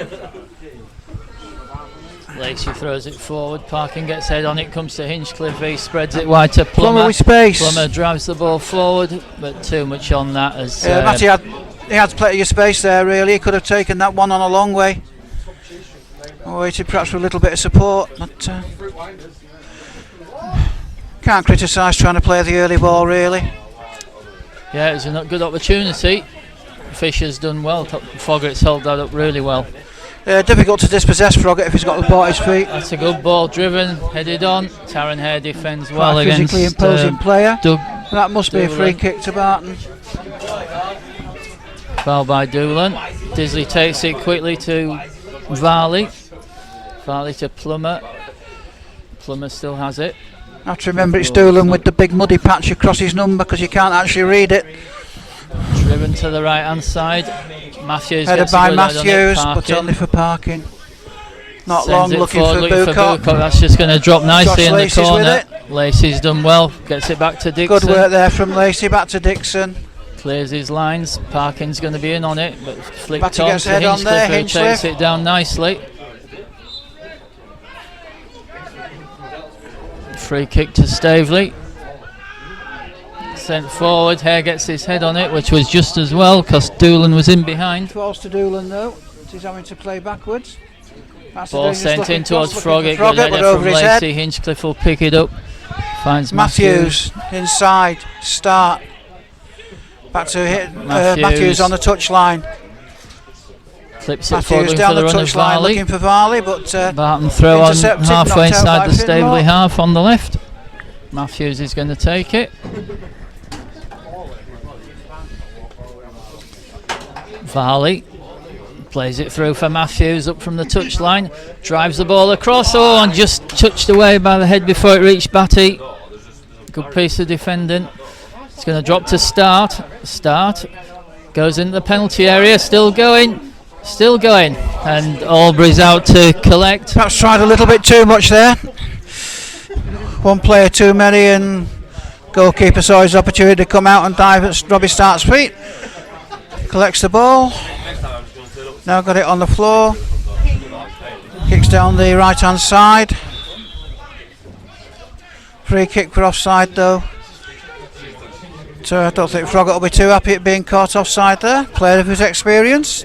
Lacey throws it forward. Parkin gets head on it, comes to Hinchcliffe. He spreads it wide to Plummer. Plummer with space. Plummer drives the ball forward, but too much on that as Matty had plenty of space there really. He could have taken that one on a long way. Waited perhaps for a little bit of support, but can't criticise trying to play the early ball really. yeah, it's a good opportunity. Fisher's done well. Foggart's held that up really well. Difficult to dispossess Froggatt if he's got the ball at his feet. That's a good ball driven, headed on. Taron Hare defends well Quite a against physically imposing player. Doug. That must be a free Doolan. kick to Barton. Foul by Doolan. Disley takes it quickly to Varley. Varley to Plummer. Plummer still has it. I have to remember it's Doolan with the big muddy patch across his number because you can't actually read it. Driven to the right hand side. Matthews Headed gets a by good head on it. Matthews, but Parkin only for parking. Not sends long it looking forward, for Bucock. That's just going to drop nicely Josh in the Lacey's with corner. it. Lacey's done well. Gets it back to Dixon. Good work there from Lacey, back to Dixon. Clears his lines. Parkin's going to be in on it, but flicked Batty on gets to head on there, Hinchcliffe, who takes Hinchcliffe. it down nicely. Free kick to Staveley. Sent forward. Hare gets his head on it, which was just as well because Doolan was in behind. Falls to Doolan though. He's having to play backwards. That's Ball just sent looking in towards cross, looking Froggatt. for Good but header over from his head. Lacey. Hinchcliffe will pick it up. Finds Matthews. Matthews inside, start. Back to hit Matthews. Matthews on the touchline. Clips it Matthews forward down for the the run of touchline Varley. looking for Varley, but Barton throw on intercepted, halfway knocked out inside by the Staveley Finmore. half on the left. Matthews is going to take it. Varley plays it through for Matthews up from the touchline. Drives the ball across. Oh, and just touched away by the head before it reached Batty. Good piece of defending. It's going to drop to Start. Start goes into the penalty area. Still going. Still going. And Albury's out to collect. perhaps tried a little bit too much there. One player too many, and goalkeeper saw his opportunity to come out and dive at Robbie Start's feet. Collects the ball. Now got it on the floor. Kicks down the right hand side. Free kick for offside though. So I don't think Froggatt will be too happy at being caught offside there. Player of his experience.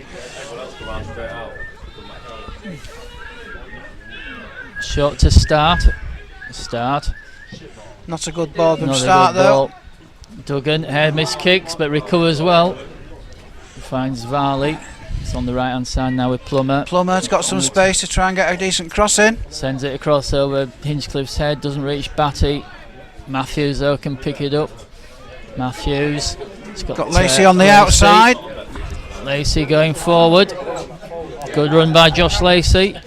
Shot to start. Not a good ball from Not a start good though. ball. Duggan, head miss kicks but recovers well. Finds Varley. It's on the right hand side now with Plummer. Plummer's got some space to try and get a decent cross in. Sends it across over Hinchcliffe's head, doesn't reach Batty. Matthews though can pick it up. Matthews. It's Got Lacey on the outside. Lacey going forward. Good run by Josh Lacey.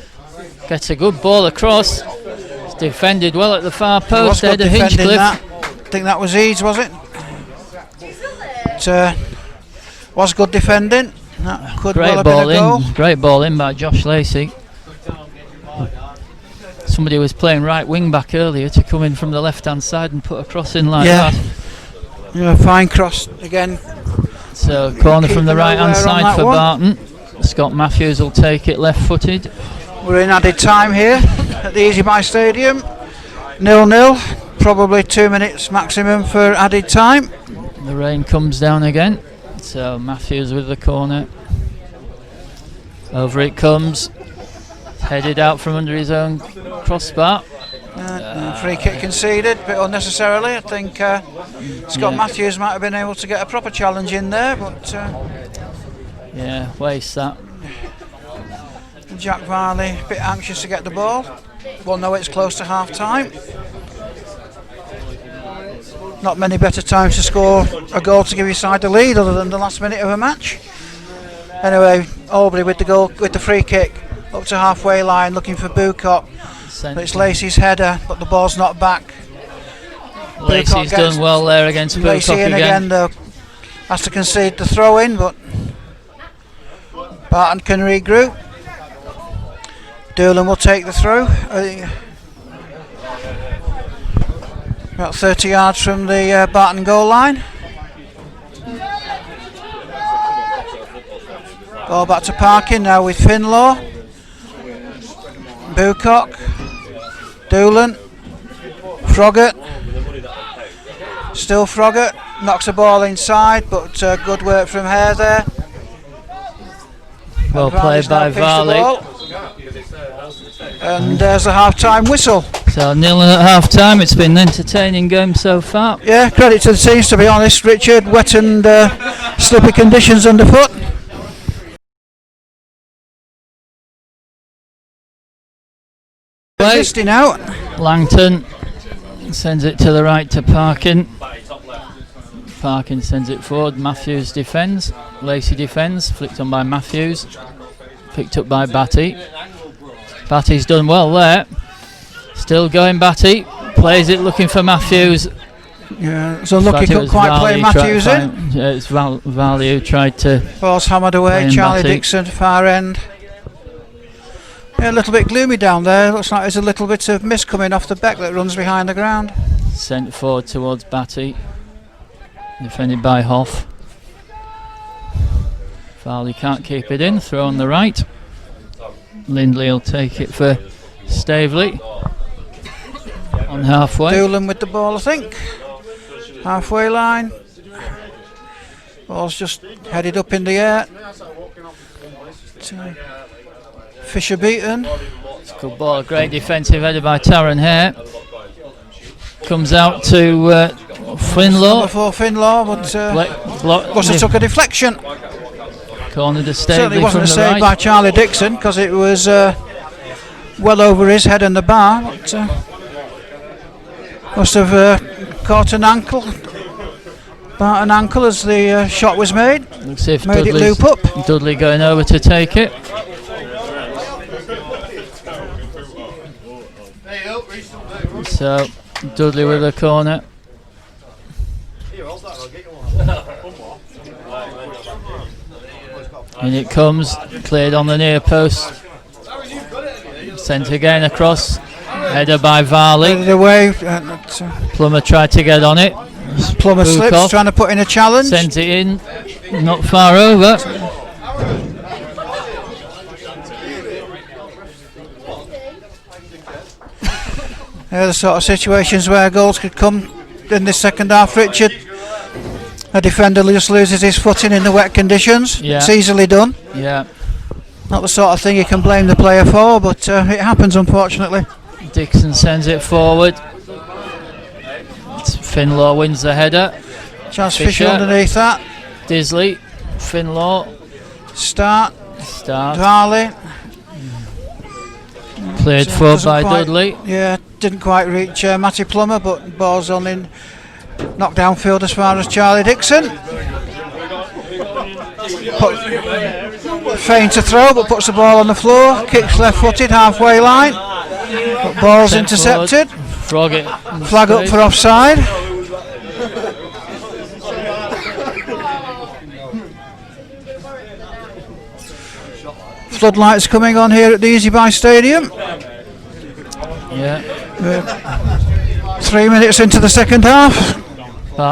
Gets a good ball across. It's defended well at the far post. Was good Head of defending Hinchcliffe. that. I think that was Eads, was it? It was good defending. That could well Great have been ball a goal. in. Great ball in by Josh Lacey. Somebody was playing right wing back earlier to come in from the left hand side and put a cross in like Yeah. that. Yeah, fine cross again. So corner from the Keeping right hand nowhere on side that for one. Barton. Scott Matthews will take it left footed. We're in added time here at the Easy Buy Stadium. 0-0. Probably 2 minutes maximum for added time. The rain comes down again. So Matthews with the corner. Over it comes. Headed out from under his own crossbar. Free kick conceded, a bit unnecessarily. I think Scott Matthews might have been able to get a proper challenge in there, but Yeah, waste that. Jack Varley a bit anxious to get the ball. Well, no, it's close to half time. Not many better times to score a goal to give your side the lead other than the last minute of a match. Anyway, Aubrey with the goal, with the free kick up to halfway line, looking for Bucock. But it's Lacey's header, but the ball's not back. Lacey's done well there against Lacey Bucock in again though. Has to concede the throw in, but Barton can regroup. Doolan will take the throw. About 30 yards from the Barton goal line. Ball back to Parkin now with Finlaw. Bucock. Doolan. Froggatt. Still Froggatt. Knocks the ball inside, but good work from Hare there. Well played by Varley. And there's the half-time whistle. So 0 at half time. It's been an entertaining game so far. Yeah, credit to the teams, to be honest. Richard, wet and slippy conditions underfoot. Listing out. Langton sends it to the right to Parkin. Parkin sends it forward. Matthews defends. Lacey defends. Flicked on by Matthews. Picked up by Batty. Batty's done well there. Still going Batty. Plays it looking for Matthews. Yeah, so lucky couldn't quite play Matthews in. Yeah, it's Varley who tried to. Ball's hammered away. Charlie Batty. Dixon, far end. Yeah, a little bit gloomy down there. Looks like there's a little bit of mist coming off the beck that runs behind the ground. Sent forward towards Batty. Defended by Hoff. Varley can't keep it in. Throw on the right. Lindley will take it for Staveley. On halfway. Doolan with the ball, I think. Halfway line. Ball's just headed up in the air. Fisher beaten. It's a good ball. Great defensive header by Taron Hare. Comes out to Finlaw. Before Finlaw, but must have took a deflection. Corner to Certainly Staveley wasn't from a the save right. by Charlie Dixon because it was well over his head and the bar. But, must have caught an ankle. Barton ankle as the shot was made. Looks if Made it loop up. Dudley going over to take it. So Dudley with the corner. And it comes, cleared on the near post. Sent again across. Header by Varley. Headed away. Plummer tried to get on it. Plummer Bucock slips, trying to put in a challenge. Sent it in, not far over. The sort of situations where goals could come in this second half. Richard, A defender just loses his footing in the wet conditions. Yeah. It's easily done. Yeah. Not the sort of thing you can blame the player for, but it happens unfortunately. Dixon sends it forward. Finlaw wins the header. Chance Fisher underneath that. Disley, Finlaw. Start. Varley. Played for by Dudley. Yeah, didn't quite reach Matty Plummer, but ball's only knocked downfield as far as Charlie Dixon. Feign to throw, but puts the ball on the floor. Kicks left-footed, halfway line. But ball's intercepted. Flag up for offside. Floodlights coming on here at the Easy Buy Stadium. Yeah. 3 minutes into the second half.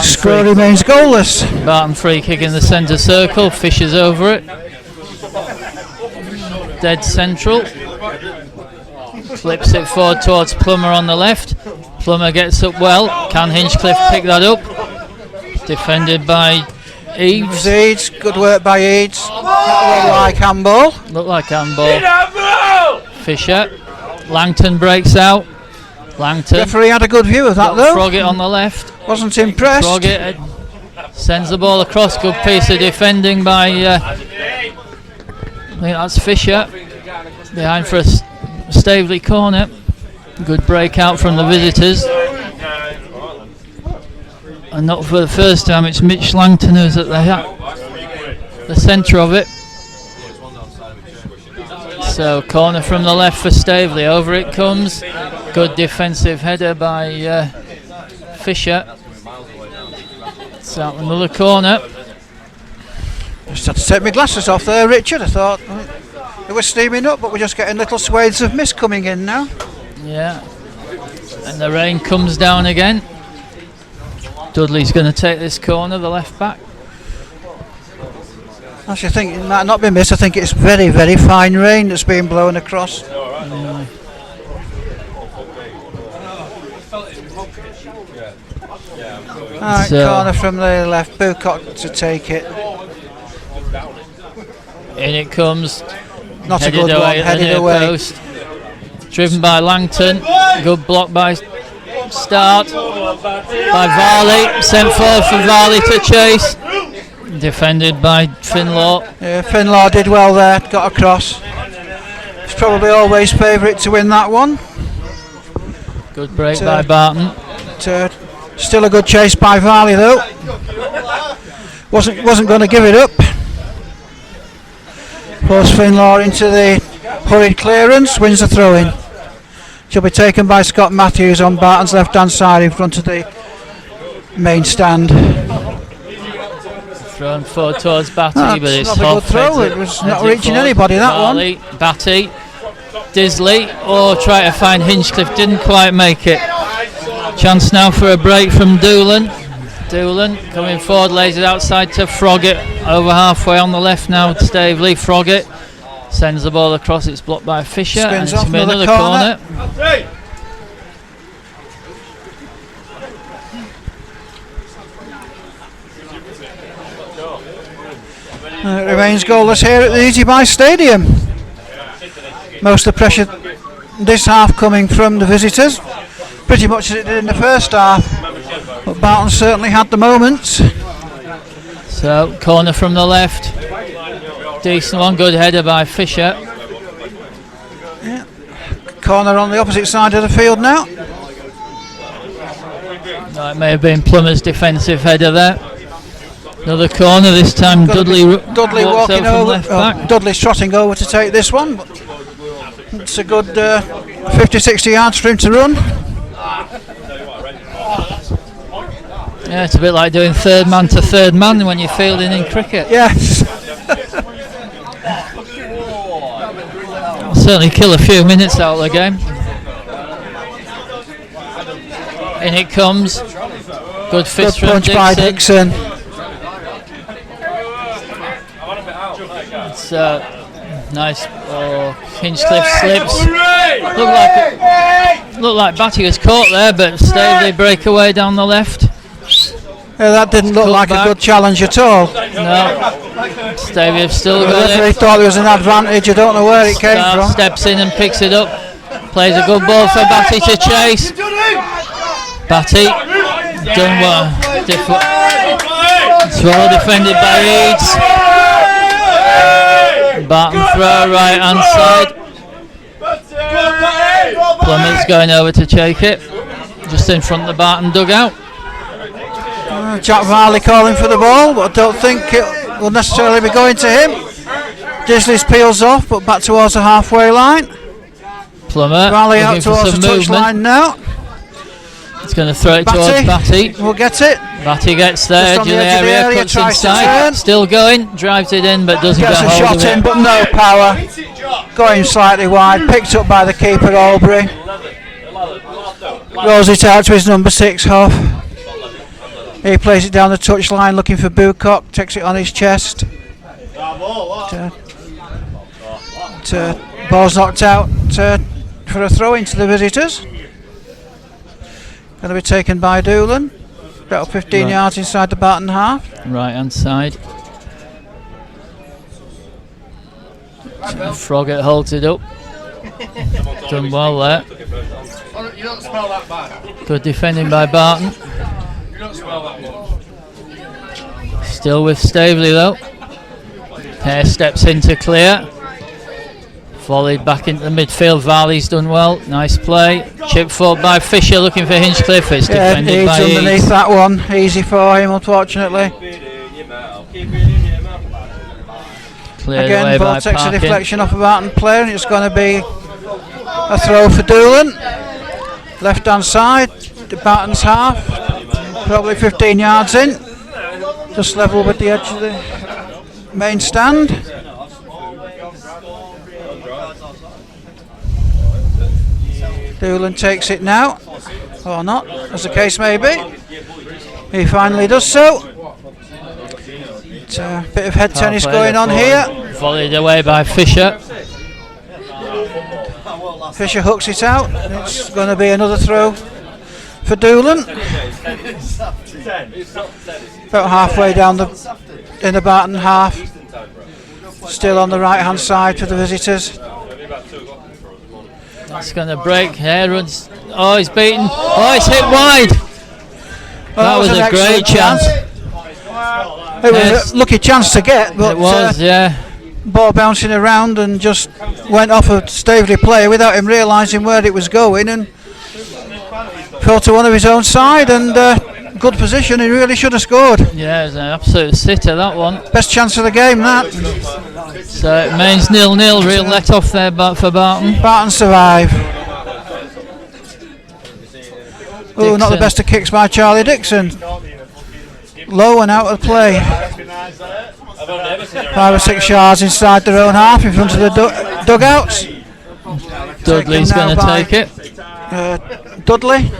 Score remains goalless. Barton free kick in the centre circle. Fisher's over it. Dead central. Flips it forward towards Plummer on the left. Plummer gets up well. Can Hinchcliffe pick that up? Defended by Eaves. Good work by Eaves. Looked like handball. Looked like handball. Fisher. Langton breaks out. Langton. Referee had a good view of that though. Froggatt on the left. Wasn't impressed. Froggatt sends the ball across. Good piece of defending by I think that's Fisher. Behind for a Staveley corner. Good breakout from the visitors. And not for the first time, it's Mitch Langton who's at the centre of it. So corner from the left for Staveley. Over it comes. Good defensive header by Fisher. It's out another corner. Just had to take my glasses off there, Richard. I thought it was steaming up, but we're just getting little swathes of mist coming in now. Yeah. And the rain comes down again. Dudley's going to take this corner, the left back. I actually think it might not be mist. I think it's very, very fine rain that's being blown across. Alright, corner from the left. Bucock to take it. In it comes. Not a good one. Headed away. Post. Driven by Langton. Good block by Start. By Varley. Sent forward for Varley to chase. Defended by Finlaw. Yeah, Finlaw did well there. Got across. It's probably always favourite to win that one. Good break by Barton. Still a good chase by Varley though. Wasn't going to give it up. Force Finlaw into the hurried clearance. Wins the throw-in. She'll be taken by Scott Matthews on Barton's left-hand side in front of the main stand. Thrown forward towards Batty, but it's not a good throw. It was not reaching anybody, that Varley, one. Batty, Disley, try to find Hinchcliffe, didn't quite make it. Chance now for a break from Doolan. Doolan coming forward, lays it outside to Froggatt, over halfway on the left now. Staveley, Froggatt sends the ball across, it's blocked by Fisher. Spins and off another corner. It remains goalless here at the Easy Buy Stadium. Most of the pressure this half coming from the visitors, pretty much as it did in the first half. But Barton certainly had the moments. So corner from the left, decent one, good header by Fisher. Yeah. Corner on the opposite side of the field now. It may have been Plummer's defensive header there. Another corner, this time Dudley walking over. left back. Dudley's trotting over to take this one. But it's a good 50-60 yards for him to run. Yeah, it's a bit like doing third man to third man when you're fielding in cricket. Yes. I'll certainly kill a few minutes out of the game. In it comes. Good fist from punch Dixon. by Dixon. It's nice. Hinchcliffe slips. Looked like Batty was caught there, but Staveley break away down the left. That didn't look like a good challenge at all. No. Staveley have still The got referee it. thought there was an advantage. I don't know where it came from. Steps in and picks it up. Plays a good ball for Batty to chase. Batty done well. It's well defended by Eads. Barton throw right hand side. Plummer's going over to take it. Just in front of the Barton dugout. Jack Varley calling for the ball, but I don't think it will necessarily be going to him. Disley's peels off, but back towards the halfway line. Plummer Varley looking out for towards some the touch movement. line now. He's going to throw it towards Batty. Will get it. Batty gets there, edge of the area, cuts inside. Still going, drives it in, but doesn't Gets get a hold shot of in, it. but no power. Going slightly wide, picked up by the keeper Aubrey. Rolls it out to his number 6, Hoff. He plays it down the touch line looking for Bucock, takes it on his chest. Ball's knocked out for a throw into the visitors. Going to be taken by Doolan. About 15 yards inside the Barton half. Right hand side. Froggatt holds it up. Done well there. Good defending by Barton. Still with Staveley though. Hare steps in to clear. Volleyed back into the midfield. Varley's done well. Nice play. Chip forward by Fisher looking for Hinchcliffe. It's defended by Eads underneath Eads. that one. Easy for him, unfortunately. Cleared Again, away by ball takes a Parkin. deflection off a Barton player, and it's going to be a throw for Doolan. Left hand side, the Barton's half, probably 15 yards in, just level with the edge of the main stand. Doolan takes it now, or not, as the case may be. He finally does so. It's a bit of head tennis going on here. Volleyed away by Fisher. Fisher hooks it out. It's going to be another throw for Doolan. About halfway down in the Barton half. Still on the right hand side for the visitors. It's going to break. Hare runs. Oh, he's beaten. Oh, it's hit wide. That was a great chance. It was a lucky chance to get, but It was, yeah. ball bouncing around and just went off a Staveley player without him realising where it was going, and fell to one of his own side, and good position. He really should have scored. Yeah, it was an absolute sitter, that one. Best chance of the game, that. So it remains 0-0. Real let off there for Barton. Barton survive. Oh, not the best of kicks by Charlie Dixon. Low and out of play. 5 or 6 yards inside their own half in front of the dugouts. Dudley's going to take it. Dudley.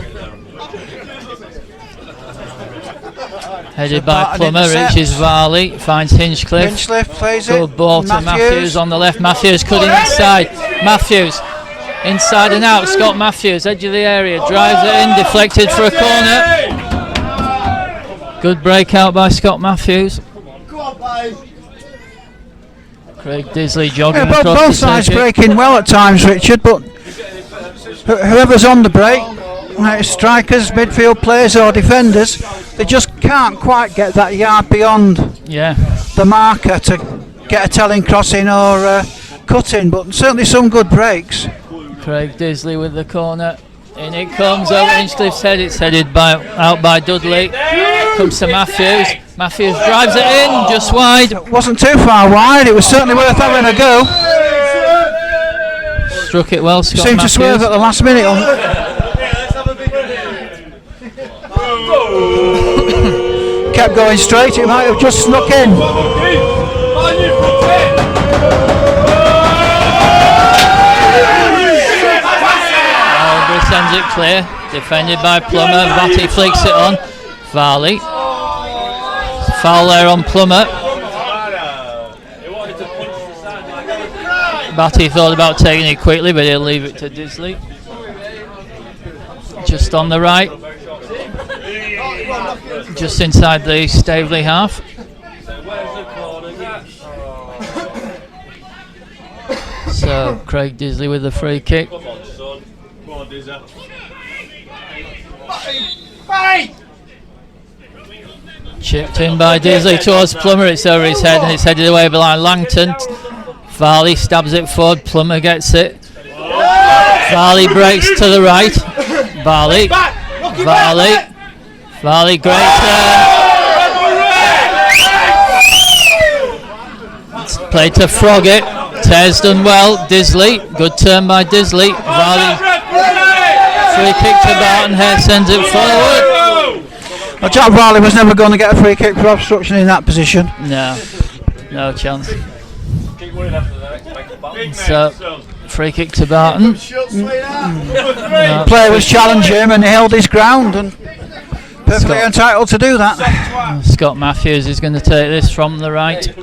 Headed So by Barton Plummer, intercepts. reaches Varley, finds Hinchcliffe. Hinchcliffe plays it. Good ball to Matthews on the left. Matthews cutting inside. Matthews inside and out. Scott Matthews, edge of the area, drives it in, deflected for a corner. Good breakout by Scott Matthews. Craig Disley jogging across Both the sides circuit. breaking well at times, Richard, but whoever's on the break, strikers, midfield players or defenders, they just can't quite get that yard beyond Yeah, the marker to get a telling crossing or cut in, but certainly some good breaks. Craig Disley with the corner. In it comes over Hinchcliffe's head. It's headed out by Dudley. Comes to Matthews. Matthews drives it in just wide. Wasn't too far wide, it was certainly worth having a go. Struck it well, Scott Seemed to Matthews. swerve at the last minute. Kept going straight, it might have just snuck in. Sends it clear, defended by Plummer. Batty flicks it on. Varley. Foul there on Plummer. Batty thought about taking it quickly, but he'll leave it to Disley. Just on the right. just inside the Staveley half. So Craig Disley with the free kick. Chipped in by Disley towards Plummer. It's over his head and it's headed away by Langton. Varley stabs it forward. Plummer gets it. Varley breaks to the right. Varley, great turn. It's played to Froggatt. Tears done well. Disley, good turn by Disley. Varley, free kick to Barton. Hare sends it forward. Well, Jack Varley was never going to get a free kick for obstruction in that position. No chance. So, free kick to Barton. The player was challenging him and he held his ground and perfectly entitled to do that. Scott Matthews is going to take this from the right.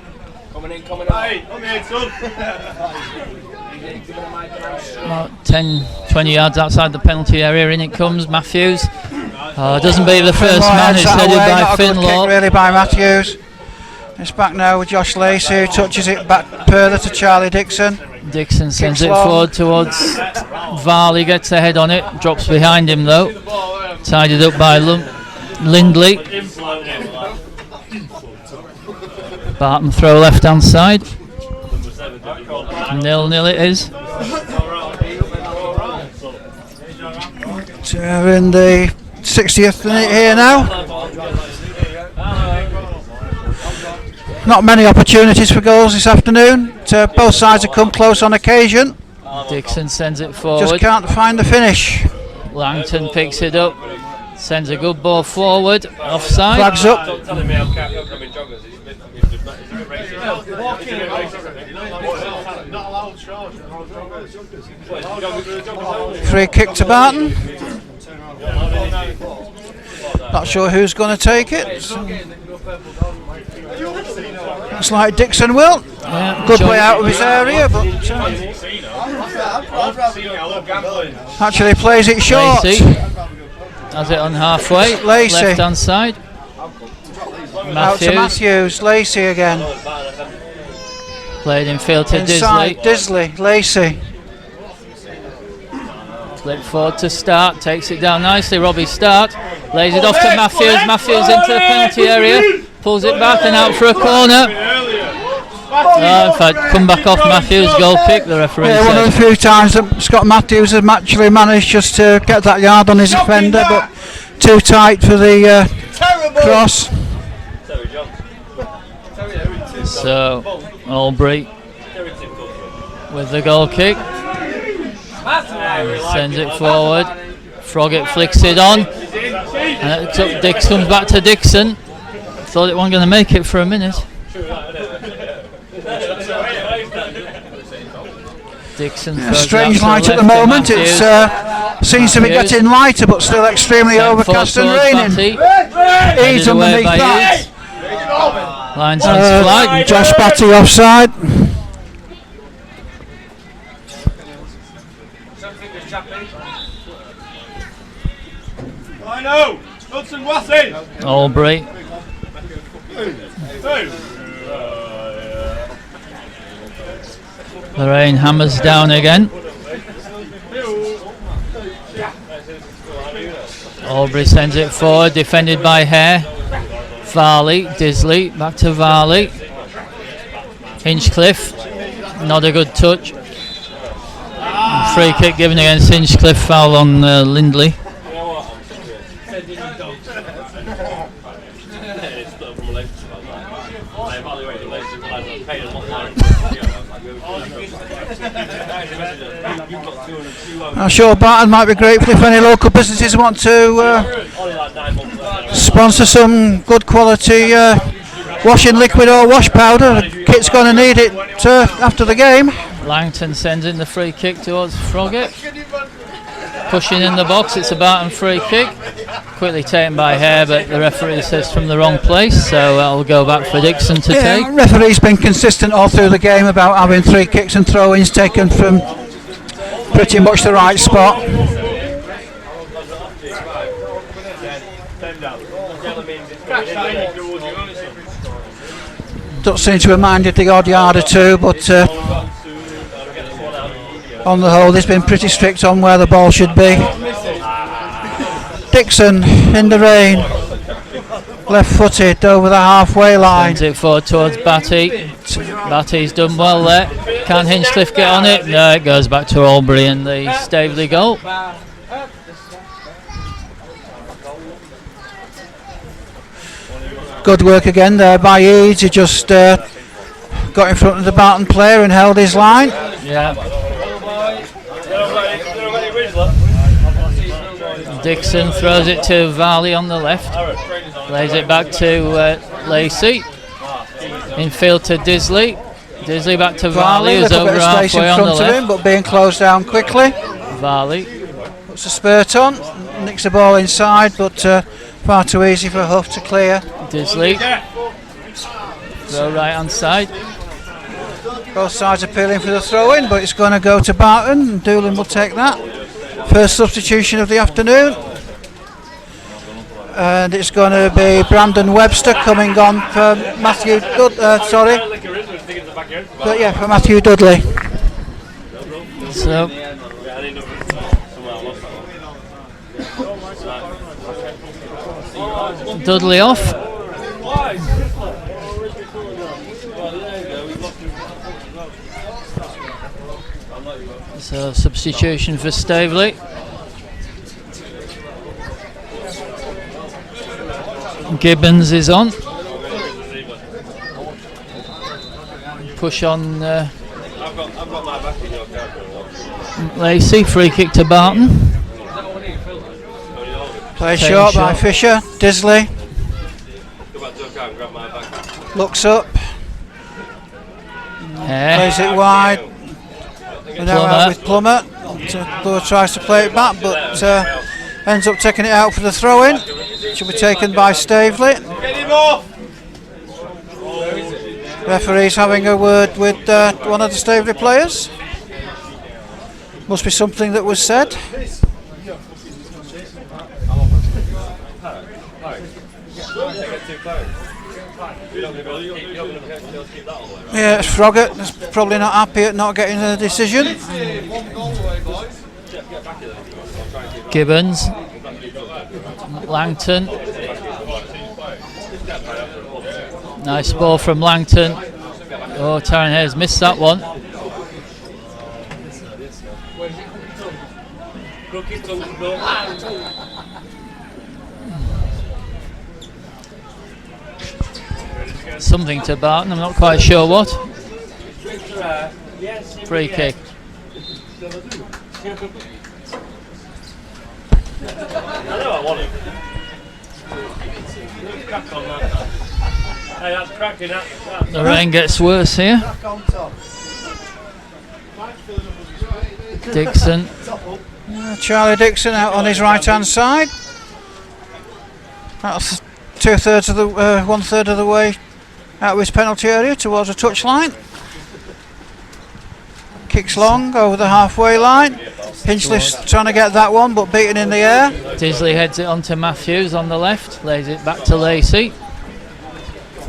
About 10-20 yards outside the penalty area, in it comes Matthews. Doesn't beat the first man, it's headed by Finlaw. Really by Matthews. It's back now with Josh Lacey, who touches it back further to Charlie Dixon. Dixon sends it forward towards Varley, gets a head on it, drops behind him though. Tidied up by Lindley. Barton throw left hand side. 0-0 it is. We're in the 60th minute here now. Not many opportunities for goals this afternoon. Both sides have come close on occasion. Dixon sends it forward. Just can't find the finish. Langton picks it up. Sends a good ball forward. Offside. Flags up. Free kick to Barton. Not sure who's going to take it. Looks like Dixon will. Yeah, good way out of his area, but actually plays it short. Lacey has it on halfway. Lacey. Left hand side. Out to Matthews. Lacey again. Played in field to Inside. Disley. Lacey. Flip forward to Start, takes it down nicely. Robbie Start lays it off to Matthews. Matthews into the penalty area, pulls it back and out for a corner. In fact, come back off Matthews, goal kick. The referee said. One of the few times that Scott Matthews has actually managed just to get that yard on his defender, but too tight for the cross. So Albury with the goal kick. Sends it forward. Froggatt flicks it on. And it's up. Dix comes back to Dixon. Thought it wasn't going to make it for a minute. Dixon. Strange light at the moment. It seems to be getting lighter, but still extremely overcast and raining. He's underneath that. Linesman's flag. Josh Batty offside. Albury. The rain hammers down again. Albury sends it forward, defended by Hare. Varley, Disley, back to Varley. Hinchcliffe, not a good touch. Free kick given against Hinchcliffe, foul on Lindley. I'm sure Barton might be grateful if any local businesses want to sponsor some good quality washing liquid or wash powder. The kit's going to need it after the game. Langton sends in the free kick towards Froggatt. Pushing in the box, it's a Barton free kick. Quickly taken by Hare, but the referee says from the wrong place, so that'll go back for Dixon to take. The referee's been consistent all through the game about having free kicks and throw-ins taken from pretty much the right spot. Don't seem to have minded the odd yard or two, but on the whole, he's been pretty strict on where the ball should be. Dixon in the rain, left-footed over the halfway line. Sends it forward towards Batty. Batty's done well there. Can Hinchcliffe get on it? No, it goes back to Albury and the Staveley goal. Good work again there by Eads. He just got in front of the Barton player and held his line. Yeah. Dixon throws it to Varley on the left. Lays it back to Lacey. Infield to Disley. Disley back to Varley, who's over halfway on the left. Him, but being closed down quickly. Varley puts a spurt on, nicks the ball inside, but far too easy for Huff to clear. Disley. Throw right hand side. Both sides appealing for the throw in, but it's going to go to Barton, and Doolan will take that. First substitution of the afternoon. And it's going to be Brandon Webster coming on for Matthew for Matthew Dudley. So Dudley off. So substitution for Staveley. Gibbons is on. Push on Lacey, free kick to Barton. Played short by Fisher. Disley looks up, plays it wide, and now out with Plummer. Blower tries to play it back, but ends up taking it out for the throw-in. Should be taken by Staveley. Referee's having a word with one of the Staveley players. Must be something that was said. Yeah, Froggatt is probably not happy at not getting a decision. Gibbons, Langton. Nice ball from Langton. Oh, Taryn Hayes missed that one. Something to Barton, I'm not quite sure what. Free kick. The rain gets worse here. Dixon. Charlie Dixon out on his right hand side. That's 2/3 of the 1/3 of the way out of his penalty area towards the touchline. Kicks long over the halfway line. Hinchley's trying to get that one, but beaten in the air. Disley heads it on to Matthews on the left, lays it back to Lacey.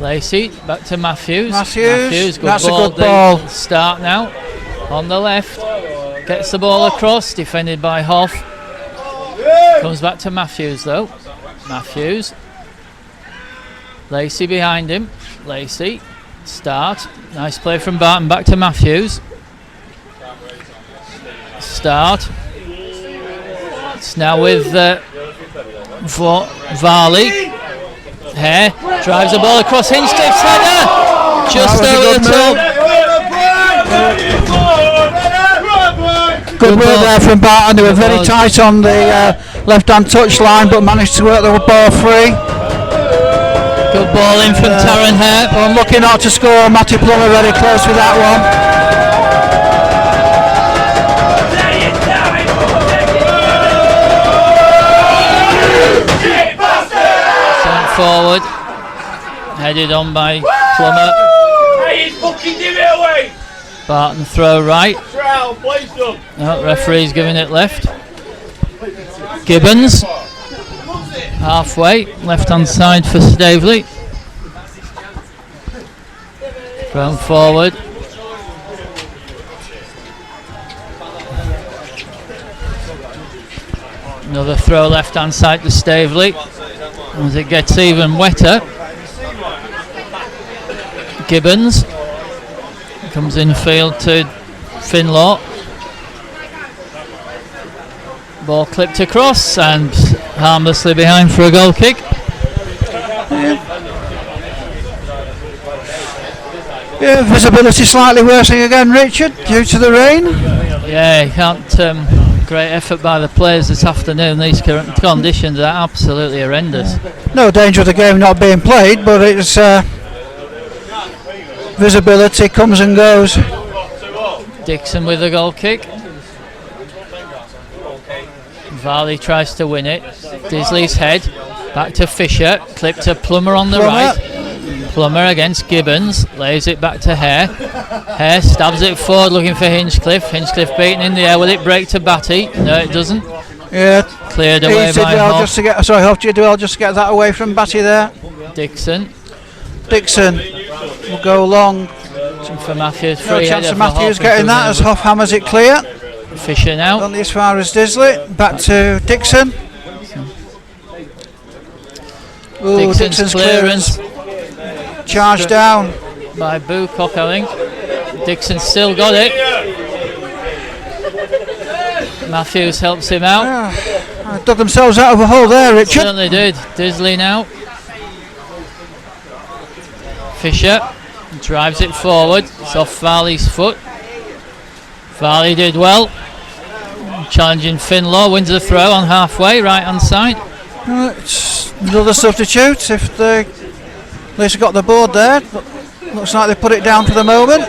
Lacey back to Matthews. Matthews, good that's ball. a good ball. Start now on the left. Gets the ball across, defended by Hoff. Comes back to Matthews though. Matthews. Lacey behind him. Lacey. Start. Nice play from Barton. Back to Matthews. Start. It's now with Varley. Hare drives the ball across Hinchcliffe's header. Just over the top. Good work there from Barton. They were very tight on the left-hand touch line, but managed to work the ball free. Good ball in from Taryn Hare. Unlucky not to score. Matty Plummer very close with that one. Sent forward. Headed on by Plummer. Barton throw right. No, referee's giving it left. Gibbons. halfway, left hand side for Staveley. Thrown forward. Another throw left hand side to Staveley. As it gets even wetter, Gibbons comes in field to Finlaw. Ball clipped across and harmlessly behind for a goal kick. Yeah, visibility slightly worsening again, Richard, due to the rain. Yeah, you can't. Great effort by the players this afternoon. These current conditions are absolutely horrendous. No danger of the game not being played, but it's visibility comes and goes. Dixon with the goal kick. Varley tries to win it. Disley's head back to Fisher, clip to Plummer on the right. Plummer against Gibbons, lays it back to Hare. Hare stabs it forward looking for Hinchcliffe. Hinchcliffe beaten in the air. Will it break to Batty? No, it doesn't. Yeah, cleared away by well Hoff. just to get. Sorry, Hoff did well just to get that away from Batty there. Dixon will go long. For Matthews. No chance of Matthews getting that as Hoff hammers it clear. Fisher now. Only as far as Disley. Back to Dixon. Ooh, Dixon's clearance. Charged down by Boocock, I think. Dixon still got it. Matthews helps him out. Yeah. Dug themselves out of a hole there, Richard. Certainly did. Disley now. Fisher drives it forward. It's off Varley's foot. Varley did well. Challenging Finlaw, wins the throw on halfway, right hand side. It's another substitute if they at least got the board there. Looks like they put it down for the moment.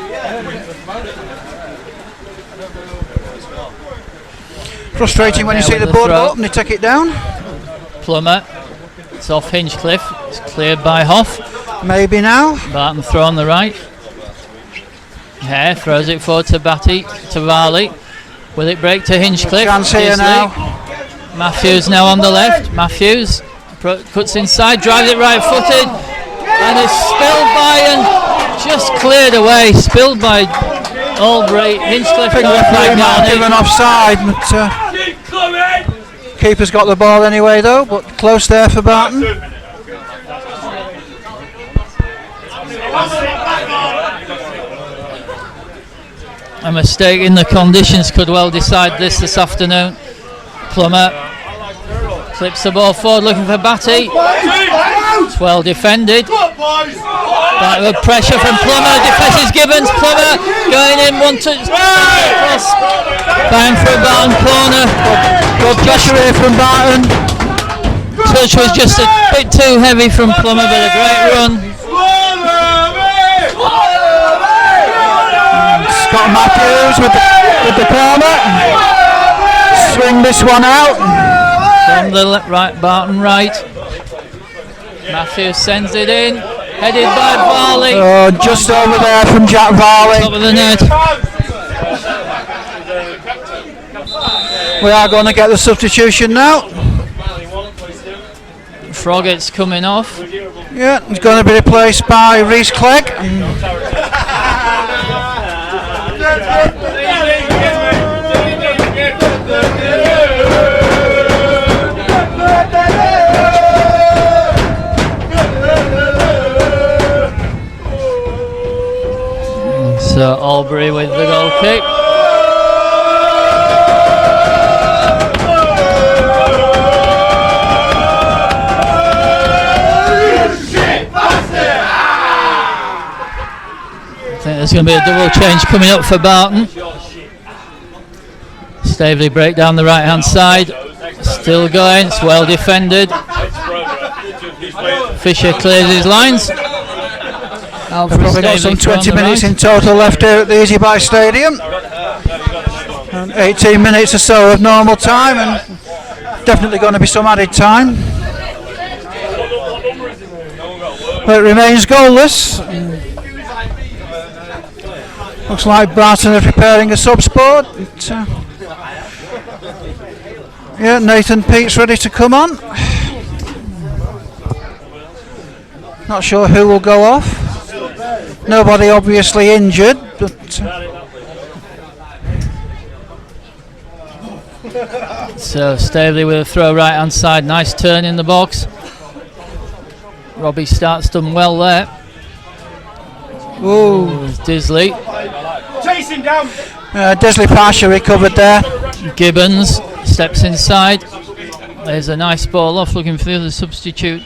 Frustrating when you see the board go up and they take it down. Plummer, it's off Hinchcliffe, it's cleared by Hoff. Maybe now. Barton throw on the right. Hare throws it forward to Batty, to Varley. Will it break to Hinchcliffe? Chance here now. Matthews now on the left. Matthews cuts inside, drives it right footed, and it's spilled by and just cleared away. Spilled by Albright. Hinchcliffe given offside, but keeper's got the ball anyway though, but close there for Barton. A mistake in the conditions could well decide this afternoon. Plummer clips the ball forward looking for Batty. It's well defended. Backward pressure from Plummer, defenses Gibbons. Plummer going in, one touch. Bang for a Barton corner. Good pressure here from Barton. Touch was just a bit too heavy from Plummer, but a great run. Scott Matthews with the corner. Swing this one out. From the right, Barton right. Matthews sends it in. Headed by Varley. Oh, just over there from Jack Varley. Top of the net. We are going to get the substitution now. Froggett's coming off. Yeah, he's going to be replaced by Rhys Clegg. So Albury with the goal kick. I think there's going to be a double change coming up for Barton. Staveley break down the right hand side. Still going, it's well defended. Fisher clears his lines. We've probably got some 20 minutes in total left here at the Easy Buy Stadium. And 18 minutes or so of normal time, and definitely going to be some added time. But it remains goalless. Looks like Barton are preparing a sub-sport. Yeah, Nathan Pete's ready to come on. Not sure who will go off. Nobody obviously injured, but so Staveley with a throw right hand side. Nice turn in the box. Robbie Stark's done well there. ooh, Disley. Chasing down. Disley partially recovered there. Gibbons steps inside. There's a nice ball off, looking for the other substitute.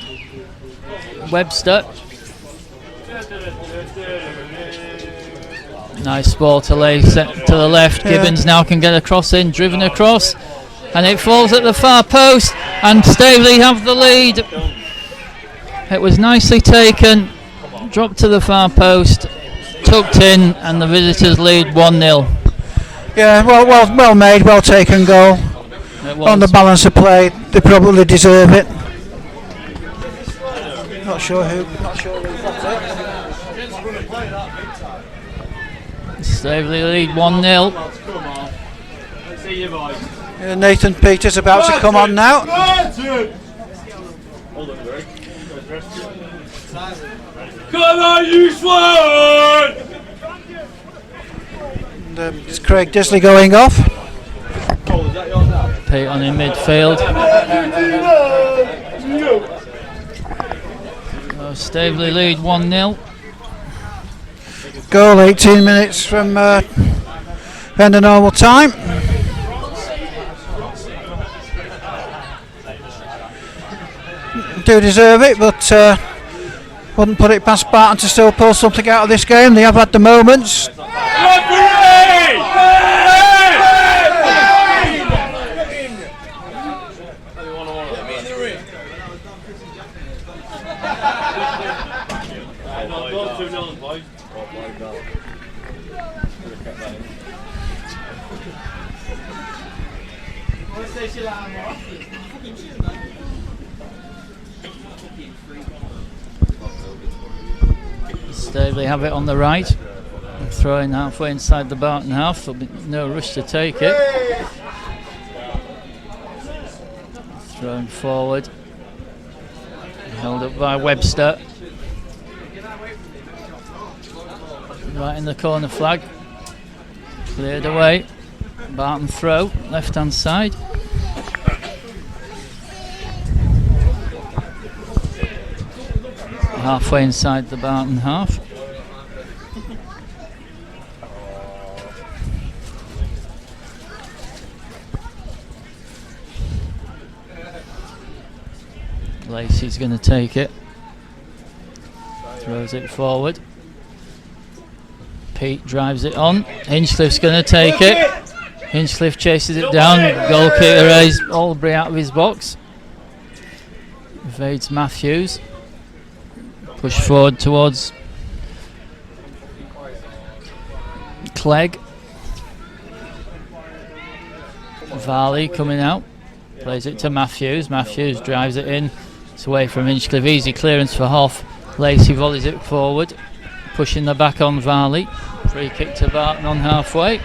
Webster. Nice ball to lay set to the left. Yeah. Gibbons now can get a cross in, driven across, and it falls at the far post, and Staveley have the lead. It was nicely taken, dropped to the far post, tucked in, and the visitors lead 1-0. Yeah, well made, well taken goal. It was. On the balance of play, they probably deserve it. Not sure who got it. Staveley lead 1-0. Nathan Peters about to come on now. Come on, you swan! And, it's Craig Disley going off. Peyton in midfield. So Staveley lead 1-0. Goal 18 minutes from end of normal time. Do deserve it, but wouldn't put it past Barton to still pull something out of this game. They have had the moments. Staveley have it on the right. Throwing halfway inside the Barton half. There'll be no rush to take it. Thrown forward. Held up by Webster. Right in the corner flag. Cleared away. Barton throw. Left hand side. Halfway inside the Barton half. Lacey's going to take it. Throws it forward. Pete drives it on. Hinchcliffe's going to take it. Hinchcliffe chases it down. Goalkeeper raised Albury out of his box. Evades Matthews. Push forward towards Clegg. Varley coming out. Plays it to Matthews. Matthews drives it in. It's away from Hinchcliffe. Easy clearance for Hoff. Lacey volleys it forward. Pushing the back on Varley. Free kick to Barton on halfway.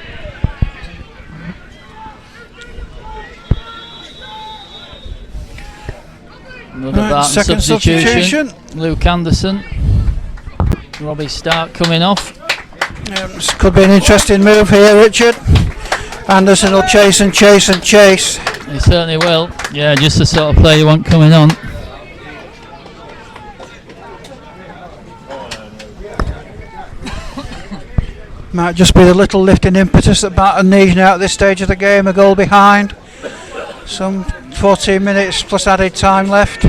Another Barton Second substitution. Luke Anderson. Robbie Stark coming off. This could be an interesting move here, Richard. Anderson will chase and chase and chase. He certainly will. Yeah, just the sort of player you want coming on. Might just be the little lifting impetus that Barton needs now at this stage of the game. A goal behind. Some 14 minutes plus added time left.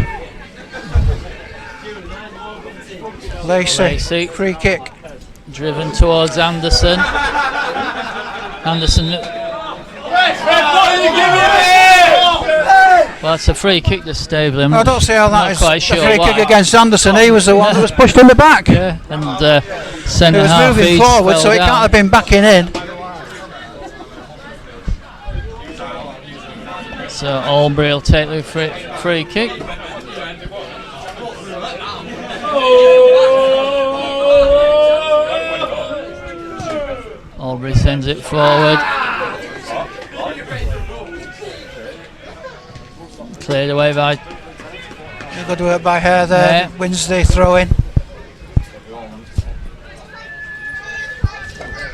Lacey. Free kick. Driven towards Anderson. Anderson. Well, that's a free kick to Staveley. I don't see how that is quite a sure free why. kick against Anderson. He was the one that was pushed in the back. Yeah, and He centre was half moving east forward, fell so he down. can't have been backing in. So Albury will take the free kick. Albury sends it forward. Cleared away by Good work by Hare there. Yeah. Wins the throw in.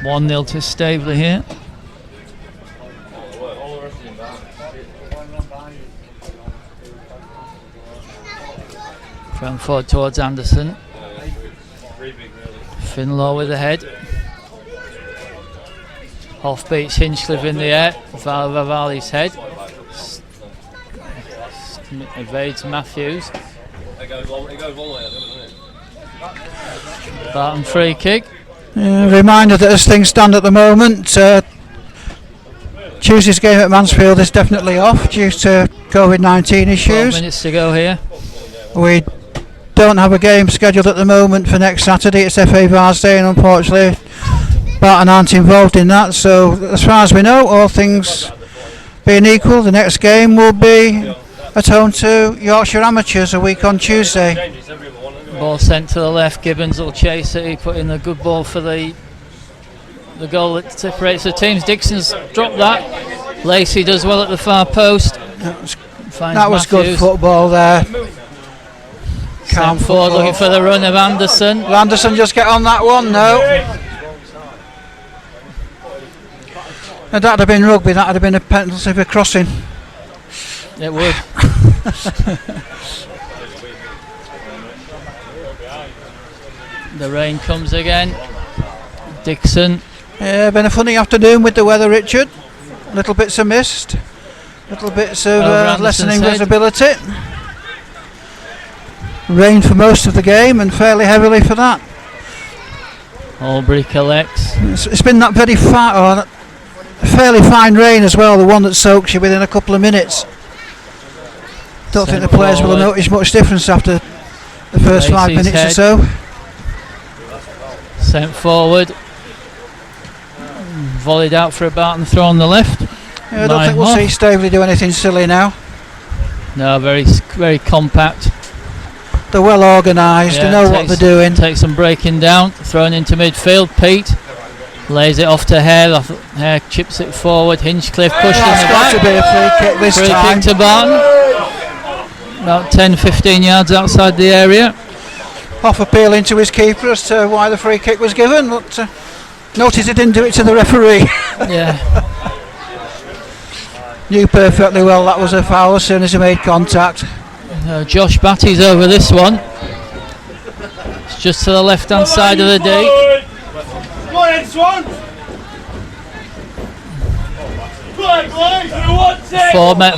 1-0 to Staveley here. From forward towards Anderson. Finlaw with the head. Off beats Hinchcliffe in the air. Valley's head. Evades Matthews. Barton free kick. Reminder that as things stand at the moment, Tuesday's game at Mansfield is definitely off due to COVID-19 12 issues. minutes to go here. We don't have a game scheduled at the moment for next Saturday. It's FA Vars Day, and unfortunately Barton aren't involved in that. So as far as we know, all things being equal, the next game will be at home to Yorkshire Amateurs a week on Tuesday. Ball sent to the left. Gibbons will chase it. He put in a good ball for the goal that separates the teams. Dixon's dropped that. Lacey does well at the far post. That was good football there. Calm forward, looking for the run of Anderson. Will Anderson just get on that one? No. And that'd have been rugby. That'd have been a penalty for crossing. It would. The rain comes again. Dixon. Yeah, been a funny afternoon with the weather, Richard. Little bits of mist, little bits of lessening visibility. Rain for most of the game and fairly heavily for that. Albury collects. It's been that fairly fine rain as well, the one that soaks you within a couple of minutes. Don't think the players will have noticed much difference after the first 5 minutes or so. Sent forward. Volleyed out for a Barton throw on the left. Yeah, I don't think we'll see Staveley do anything silly now. No, very compact. They're well organised, they know what they're doing. Takes some breaking down, thrown into midfield. Pete lays it off to Hare. Hare chips it forward. Hinchcliffe pushes it back. It's got to be a free kick this time. Free kick to Barton. About 10-15 yards outside the area. Off appealing to his keeper as to why the free kick was given, but notice he didn't do it to the referee. Yeah. Knew perfectly well that was a foul as soon as he made contact. Josh Batty's over this one. It's just to the left hand side of the D. Come on then, Swan!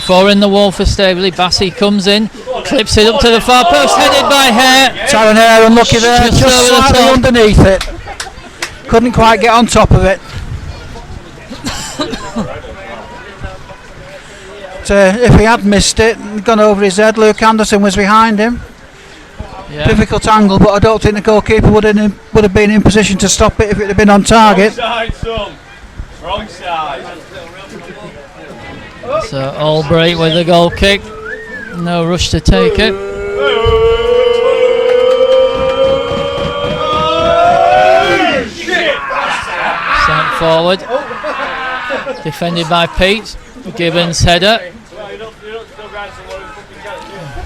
Four in the wall for Staveley. Bassey comes in, clips it up to the far post, headed by Hare. Taron Hare unlucky there, just slightly underneath it. Couldn't quite get on top of it. If he had missed it and gone over his head, Luke Anderson was behind him. Yeah. Difficult angle, but I don't think the goalkeeper would have been in position to stop it if it had been on target. Wrong side, son. Wrong side. So Albury with the goal kick. No rush to take it. Sent forward. Defended by Pete. Gibbons header.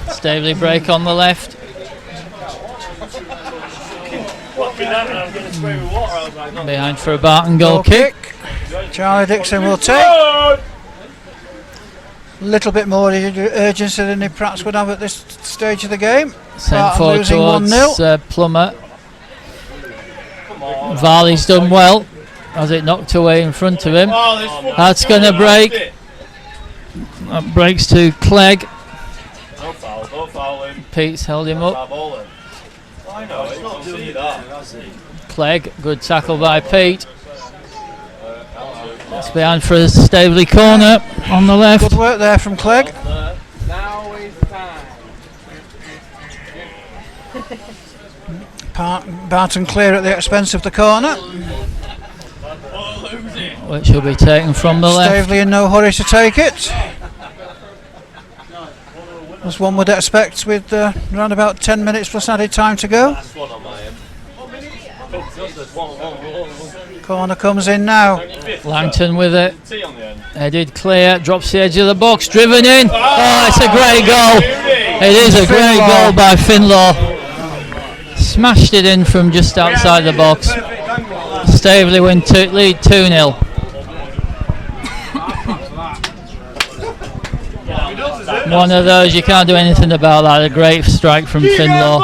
Staveley break on the left. Behind for a Barton goal kick. Charlie Dixon will take. A little bit more urgency than he perhaps would have at this stage of the game. Sent forward towards 1-0. Plummer. Varley's done well as it knocked away in front of him. That's going to break. That breaks to Clegg. No foul him. Pete's held him up. I know, it's not doing that. Clegg, good tackle by Pete. It's behind for a Staveley corner on the left. Good work there from Clegg. Now is time. Barton clear at the expense of the corner. Which will be taken from the left. Staveley in no hurry to take it, as one would expect, with around about 10 minutes plus added time to go. Corner comes in now. Langton with it. Headed clear, drops the edge of the box, driven in. Oh, it's a great goal. It is a great Finlaw. goal by Finlaw. Smashed it in from just outside the box. Staveley lead 2-0. One of those, you can't do anything about that. A great strike from Finlaw.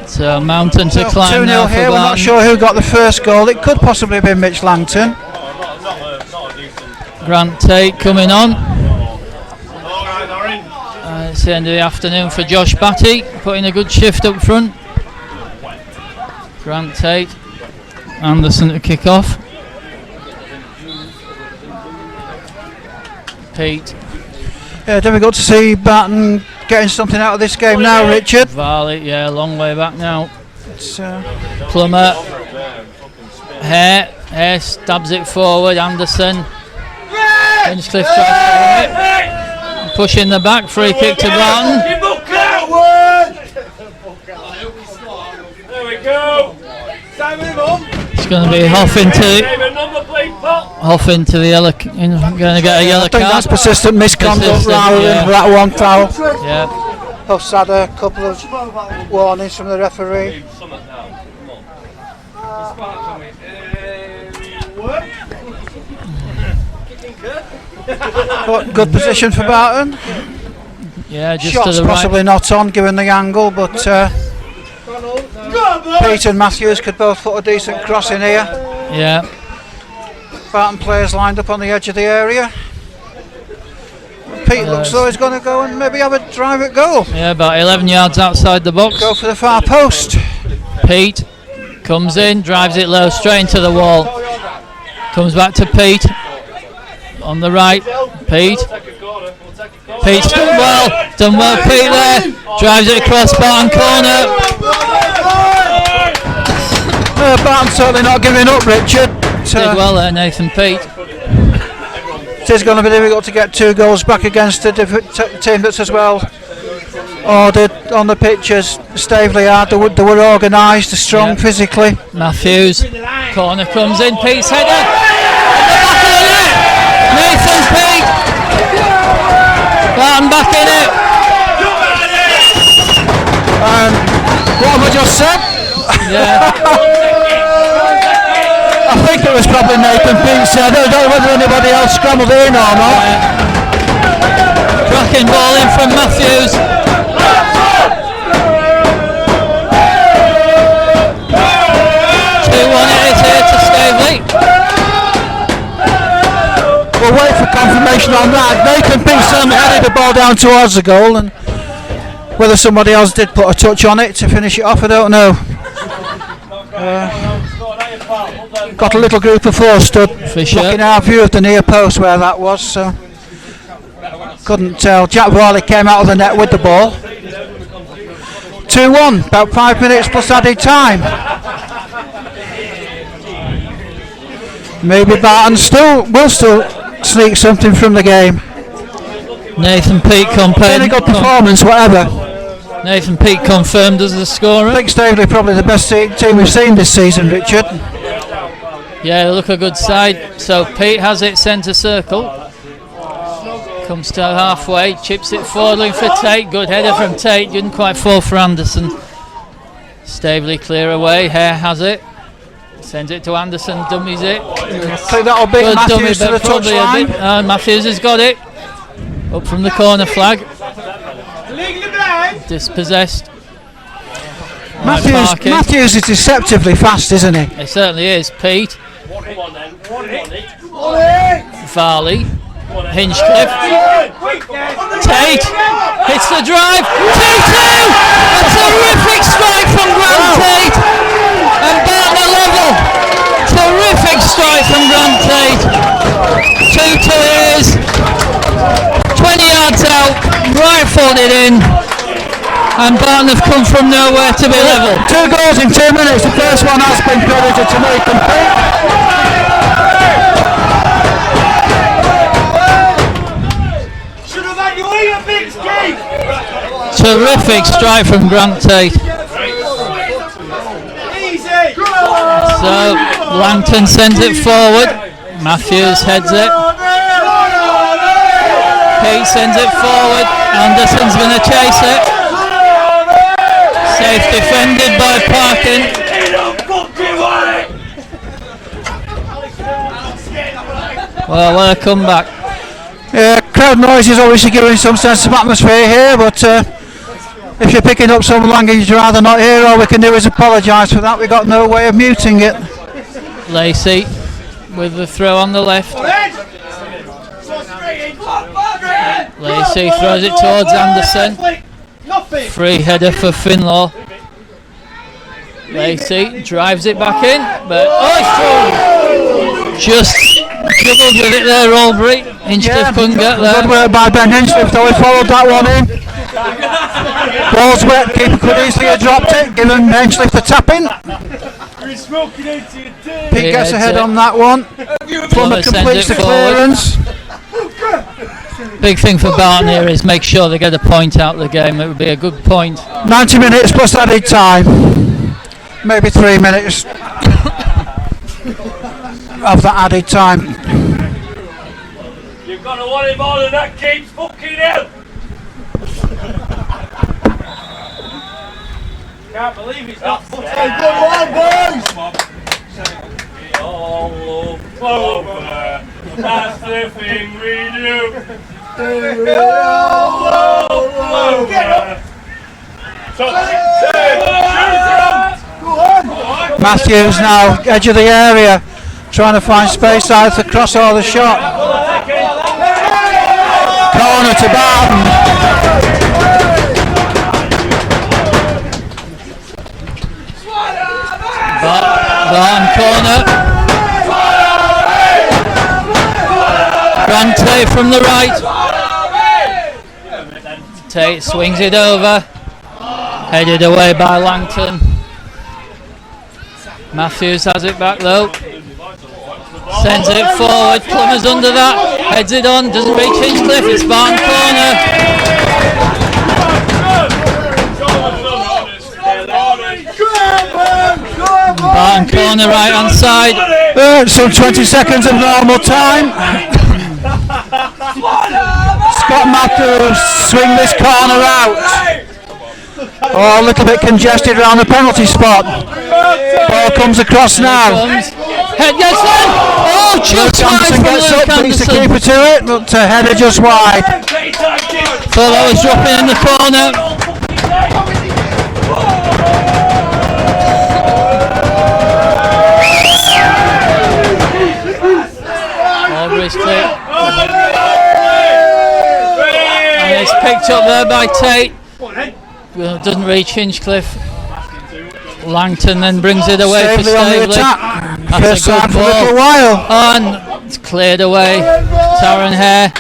So Mountain to climb 2-0 now for here. We're not Barton. sure who got the first goal. It could possibly have been Mitch Langton. Grant Tate coming on. It's the end of the afternoon for Josh Batty, putting a good shift up front. Grant Tate, Anderson to kick off. Pete, Yeah, difficult to see Barton getting something out of this game now, Richard. Varley, yeah, long way back now. It's, Plummer, Hare stabs it forward. Anderson, Hinchcliffe tries to win it. Pushing the back, free kick to Barton. There we go. It's going to be Hoff into the yellow. Going to get a yellow I think card. that's persistent misconduct Persistent, rather yeah. than that one foul. Yeah, Huff's had a couple of warnings from the referee. But good position for Barton. yeah, just Shots to the possibly right. not on given the angle, but Pete and Matthews could both put a decent cross in here. Yeah, Barton players lined up on the edge of the area. Pete looks though he's going to go and maybe have a drive at goal. yeah, about 11 yards outside the box. Go for the far post. Pete comes in, drives it low, straight into the wall. Comes back to Pete on the right. Pete's done well. Pete there, drives it across Barton corner. Barton certainly not giving up, Richard. Did well there, Nathan Pete. It is going to be difficult to get 2 goals back against a team that's as well ordered on the pitch as Staveley are. They were organised, they're strong Yep. physically. Matthews, corner comes in, Pete's header. At the back of the net. Nathan Pete. Barton back in it. What have I just said? Yeah, I think it was probably Nathan Pete said. I don't know whether anybody else scrambled in or not. cracking ball in from Matthews. 2-1 it is here to Staveley. We'll wait for confirmation on that. Nathan Pete certainly headed the ball down towards the goal, and whether somebody else did put a touch on it to finish it off, I don't know. Got a little group of 4 stood Fisher. blocking our view of the near post where that was, so couldn't tell. Jack Varley came out of the net with the ball. 2-1, about 5 minutes plus added time. Maybe Barton will still sneak something from the game. Nathan Pete Very good performance, whatever. Nathan Pete confirmed as the I scorer. think Staveley probably the best team we've seen this season, Richard. Yeah, they look a good side. So Pete has it centre circle. Comes to halfway, chips it forward looking for Tate. Good header from Tate, didn't quite fall for Anderson. Staveley clear away, Hare has it. Sends it to Anderson, dummies it. I think that'll be Good dummy, Matthews to the but probably a touchline. bit. Matthews has got it. Up from the corner flag. Dispossessed. Matthews is deceptively fast, isn't he? It certainly is. Pete. Varley. Hinchcliffe. Tate. Hits the drive. 2-2! A terrific strike from Grant Tate. And Barton are level. Terrific strike from Grant Tate. 2-2 it is. 20 yards out. Right footed in. And Barton have come from nowhere to be level. 2 goals in 2 minutes. The first one has been credited to Nathan Pete. Terrific strike from Grant Tate. So Langton sends it forward. Matthews heads it. Pete sends it forward. Anderson's going to chase it. Safe defended by Parkin. Well, what a comeback. Yeah, crowd noise is obviously giving some sense of atmosphere here, but if you're picking up some language you'd rather not hear, all we can do is apologise for that. We've got no way of muting it. Lacey with the throw on the left. Lacey throws it towards Anderson. Free header for Finlaw. Lacey drives it back in, but just juggled with it there, Albury. Hinchcliffe couldn't get there. Good work by Ben Hinchcliffe, though. He followed that one in. Ball's wet, keeper could easily have dropped it, given Hinchcliffe the tapping. Pete gets ahead on that one. Plummer completes the clearance. Big thing for Barton here is make sure they get a point out of the game. It would be a good point. 90 minutes plus added time. Maybe 3 minutes of that added time. You've got to want it more than that, keeps fucking out. Can't believe it's not fucking out. Good one, boys! All over. That's the thing we do. Get up! Matthews now, edge of the area, trying to find space either to cross or the shot. Corner to Barton. Barton corner. Grante from the right. Tate swings it over. Headed away by Langton. Matthews has it back though. Sends it forward. Plummer's under that. Heads it on. Doesn't reach Hinchcliffe. It's Barton corner. Barton corner right hand side. Some 20 seconds of normal time. Scott Matthews swing this corner out. Oh, a little bit congested around the penalty spot. Ball comes across now. Head gets in. Oh, just wide from gets Luke up, beats the Anderson. keeper to it, but header just wide. Thought that was dropping in the corner. Albury's clear. And it's picked up there by Tate. Well, doesn't reach Hinchcliffe. Langton then brings it away for Staveley. That's a good for a little ball. while. And it's cleared away. Taron Hare.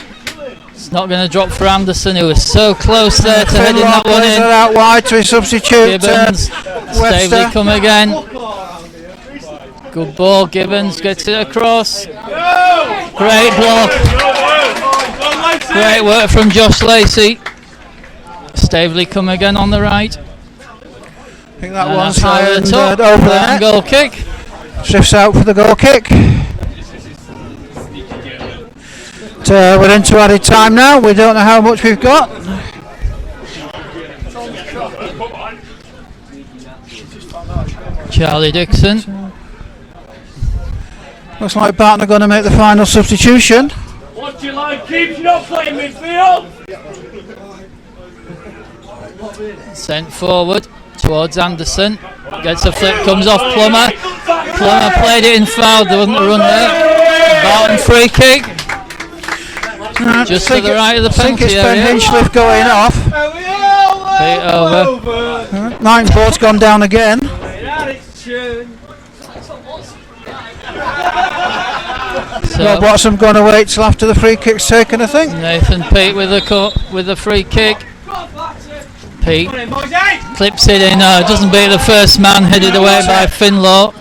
It's not going to drop for Anderson, who was so close there to heading that one Plays it in. out wide to his substitute. Gibbons. Staveley come again. Good ball. Gibbons gets it across. Great block. Great work from Josh Lacey. Staveley come again on the right. I think that And one's that's high over and the top. over the net. Goal kick. Drifts out for the goal kick. We're into added time now. We don't know how much we've got. Charlie Dixon. Looks like Barton are going to make the final substitution. What do you like? Keeps you not playing midfield. Sent forward towards Anderson. Gets a flip, comes off Plummer. Plummer played it in foul, there wasn't a run there. Barton free kick. Just to the right of the I think penalty it's Ben area. Hinchcliffe going off. Feet over. Nine board's gone down again. So Rob Watson going to wait till after the free kick's taken, I think. Nathan Pete with the free kick. Pete clips it in, doesn't beat the first man, headed away by Finlaw.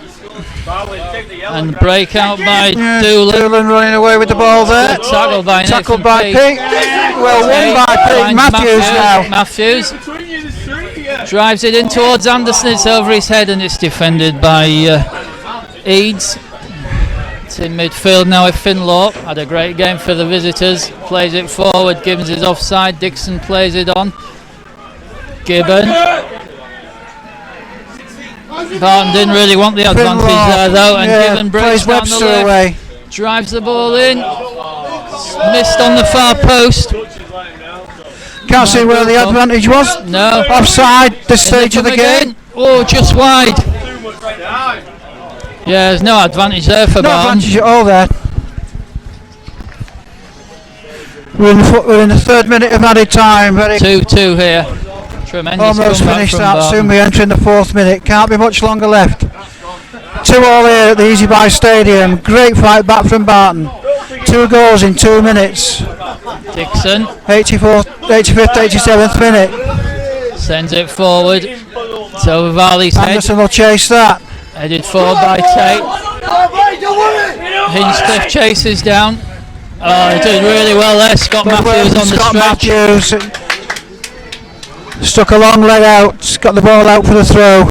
And breakout by Doolan. Doolan running away with the ball there. Tackled by Tackled Nathan by Pete. Well, won by Pete. Matthews now. Matthews drives it in towards Anderson. It's over his head and it's defended by Eads. It's in midfield now with Finlaw. Had a great game for the visitors. Plays it forward. Gibbons is offside. Dixon plays it on. Gibbon. Barton didn't really want the advantage there though, and Gibbon breaks down the left. Away. Drives the ball in. Missed on the far post. Can't see where the advantage was. No. Offside this stage of the game. Oh, just wide. Yeah, there's no advantage there for No Barton. advantage at all there. We're in the 3rd minute of added time. 2-2 here. Tremendous Almost comeback finished from that. Barton. Soon we enter in the 4th minute. Can't be much longer left. 2-2 here at the Easy Buy Stadium. Great fight back from Barton. 2 goals in 2 minutes. Dixon 85th, 87th minute. sends it forward. It's over Varley's head. Anderson will chase that. Headed forward by Tate. Hinchcliffe chases down. Oh, he did really well there. Scott Matthews on the Scott stretch. Matthews stuck a long leg out, got the ball out for the throw.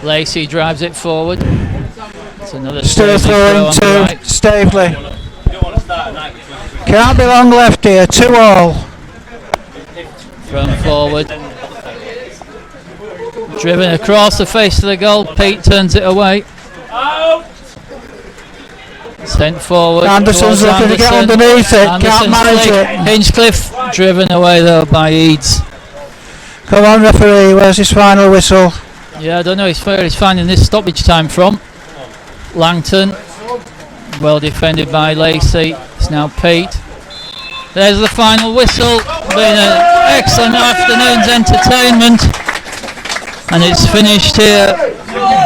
Lacey drives it forward. It's another Still Staveley throw throwing on the to right. Staveley. Can't be long left here, 2-2. From forward. Driven across the face of the goal. Pete turns it away. Sent forward. Anderson's towards looking to get Anderson. underneath it, Anderson's can't manage flick. it. Hinchcliffe driven away though by Eads. Come on referee, where's his final whistle? Yeah, I don't know where he's finding this stoppage time from. Langton. Well defended by Lacey. It's now Pete. There's the final whistle. Been an excellent afternoon's entertainment. And it's finished here.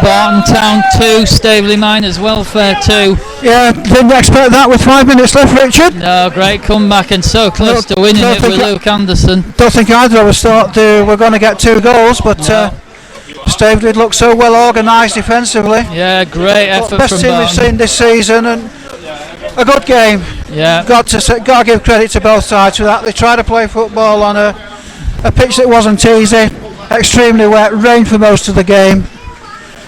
Barton Town 2, Staveley Miners Welfare 2. Yeah, didn't expect that with 5 minutes left, Richard. No, great comeback and so close to winning it with Luke Anderson. Don't think either of us thought we're going to get 2 goals, but Staveley looked so well organised defensively. Yeah, great effort Best from team we've Barton. seen this season, and a good game. Yeah, Got to give credit to both sides for that. They tried to play football on a pitch that wasn't easy, extremely wet, rained for most of the game.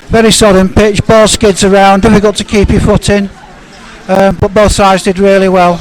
Very sodden pitch, ball skids around, difficult to keep your foot in, but both sides did really well.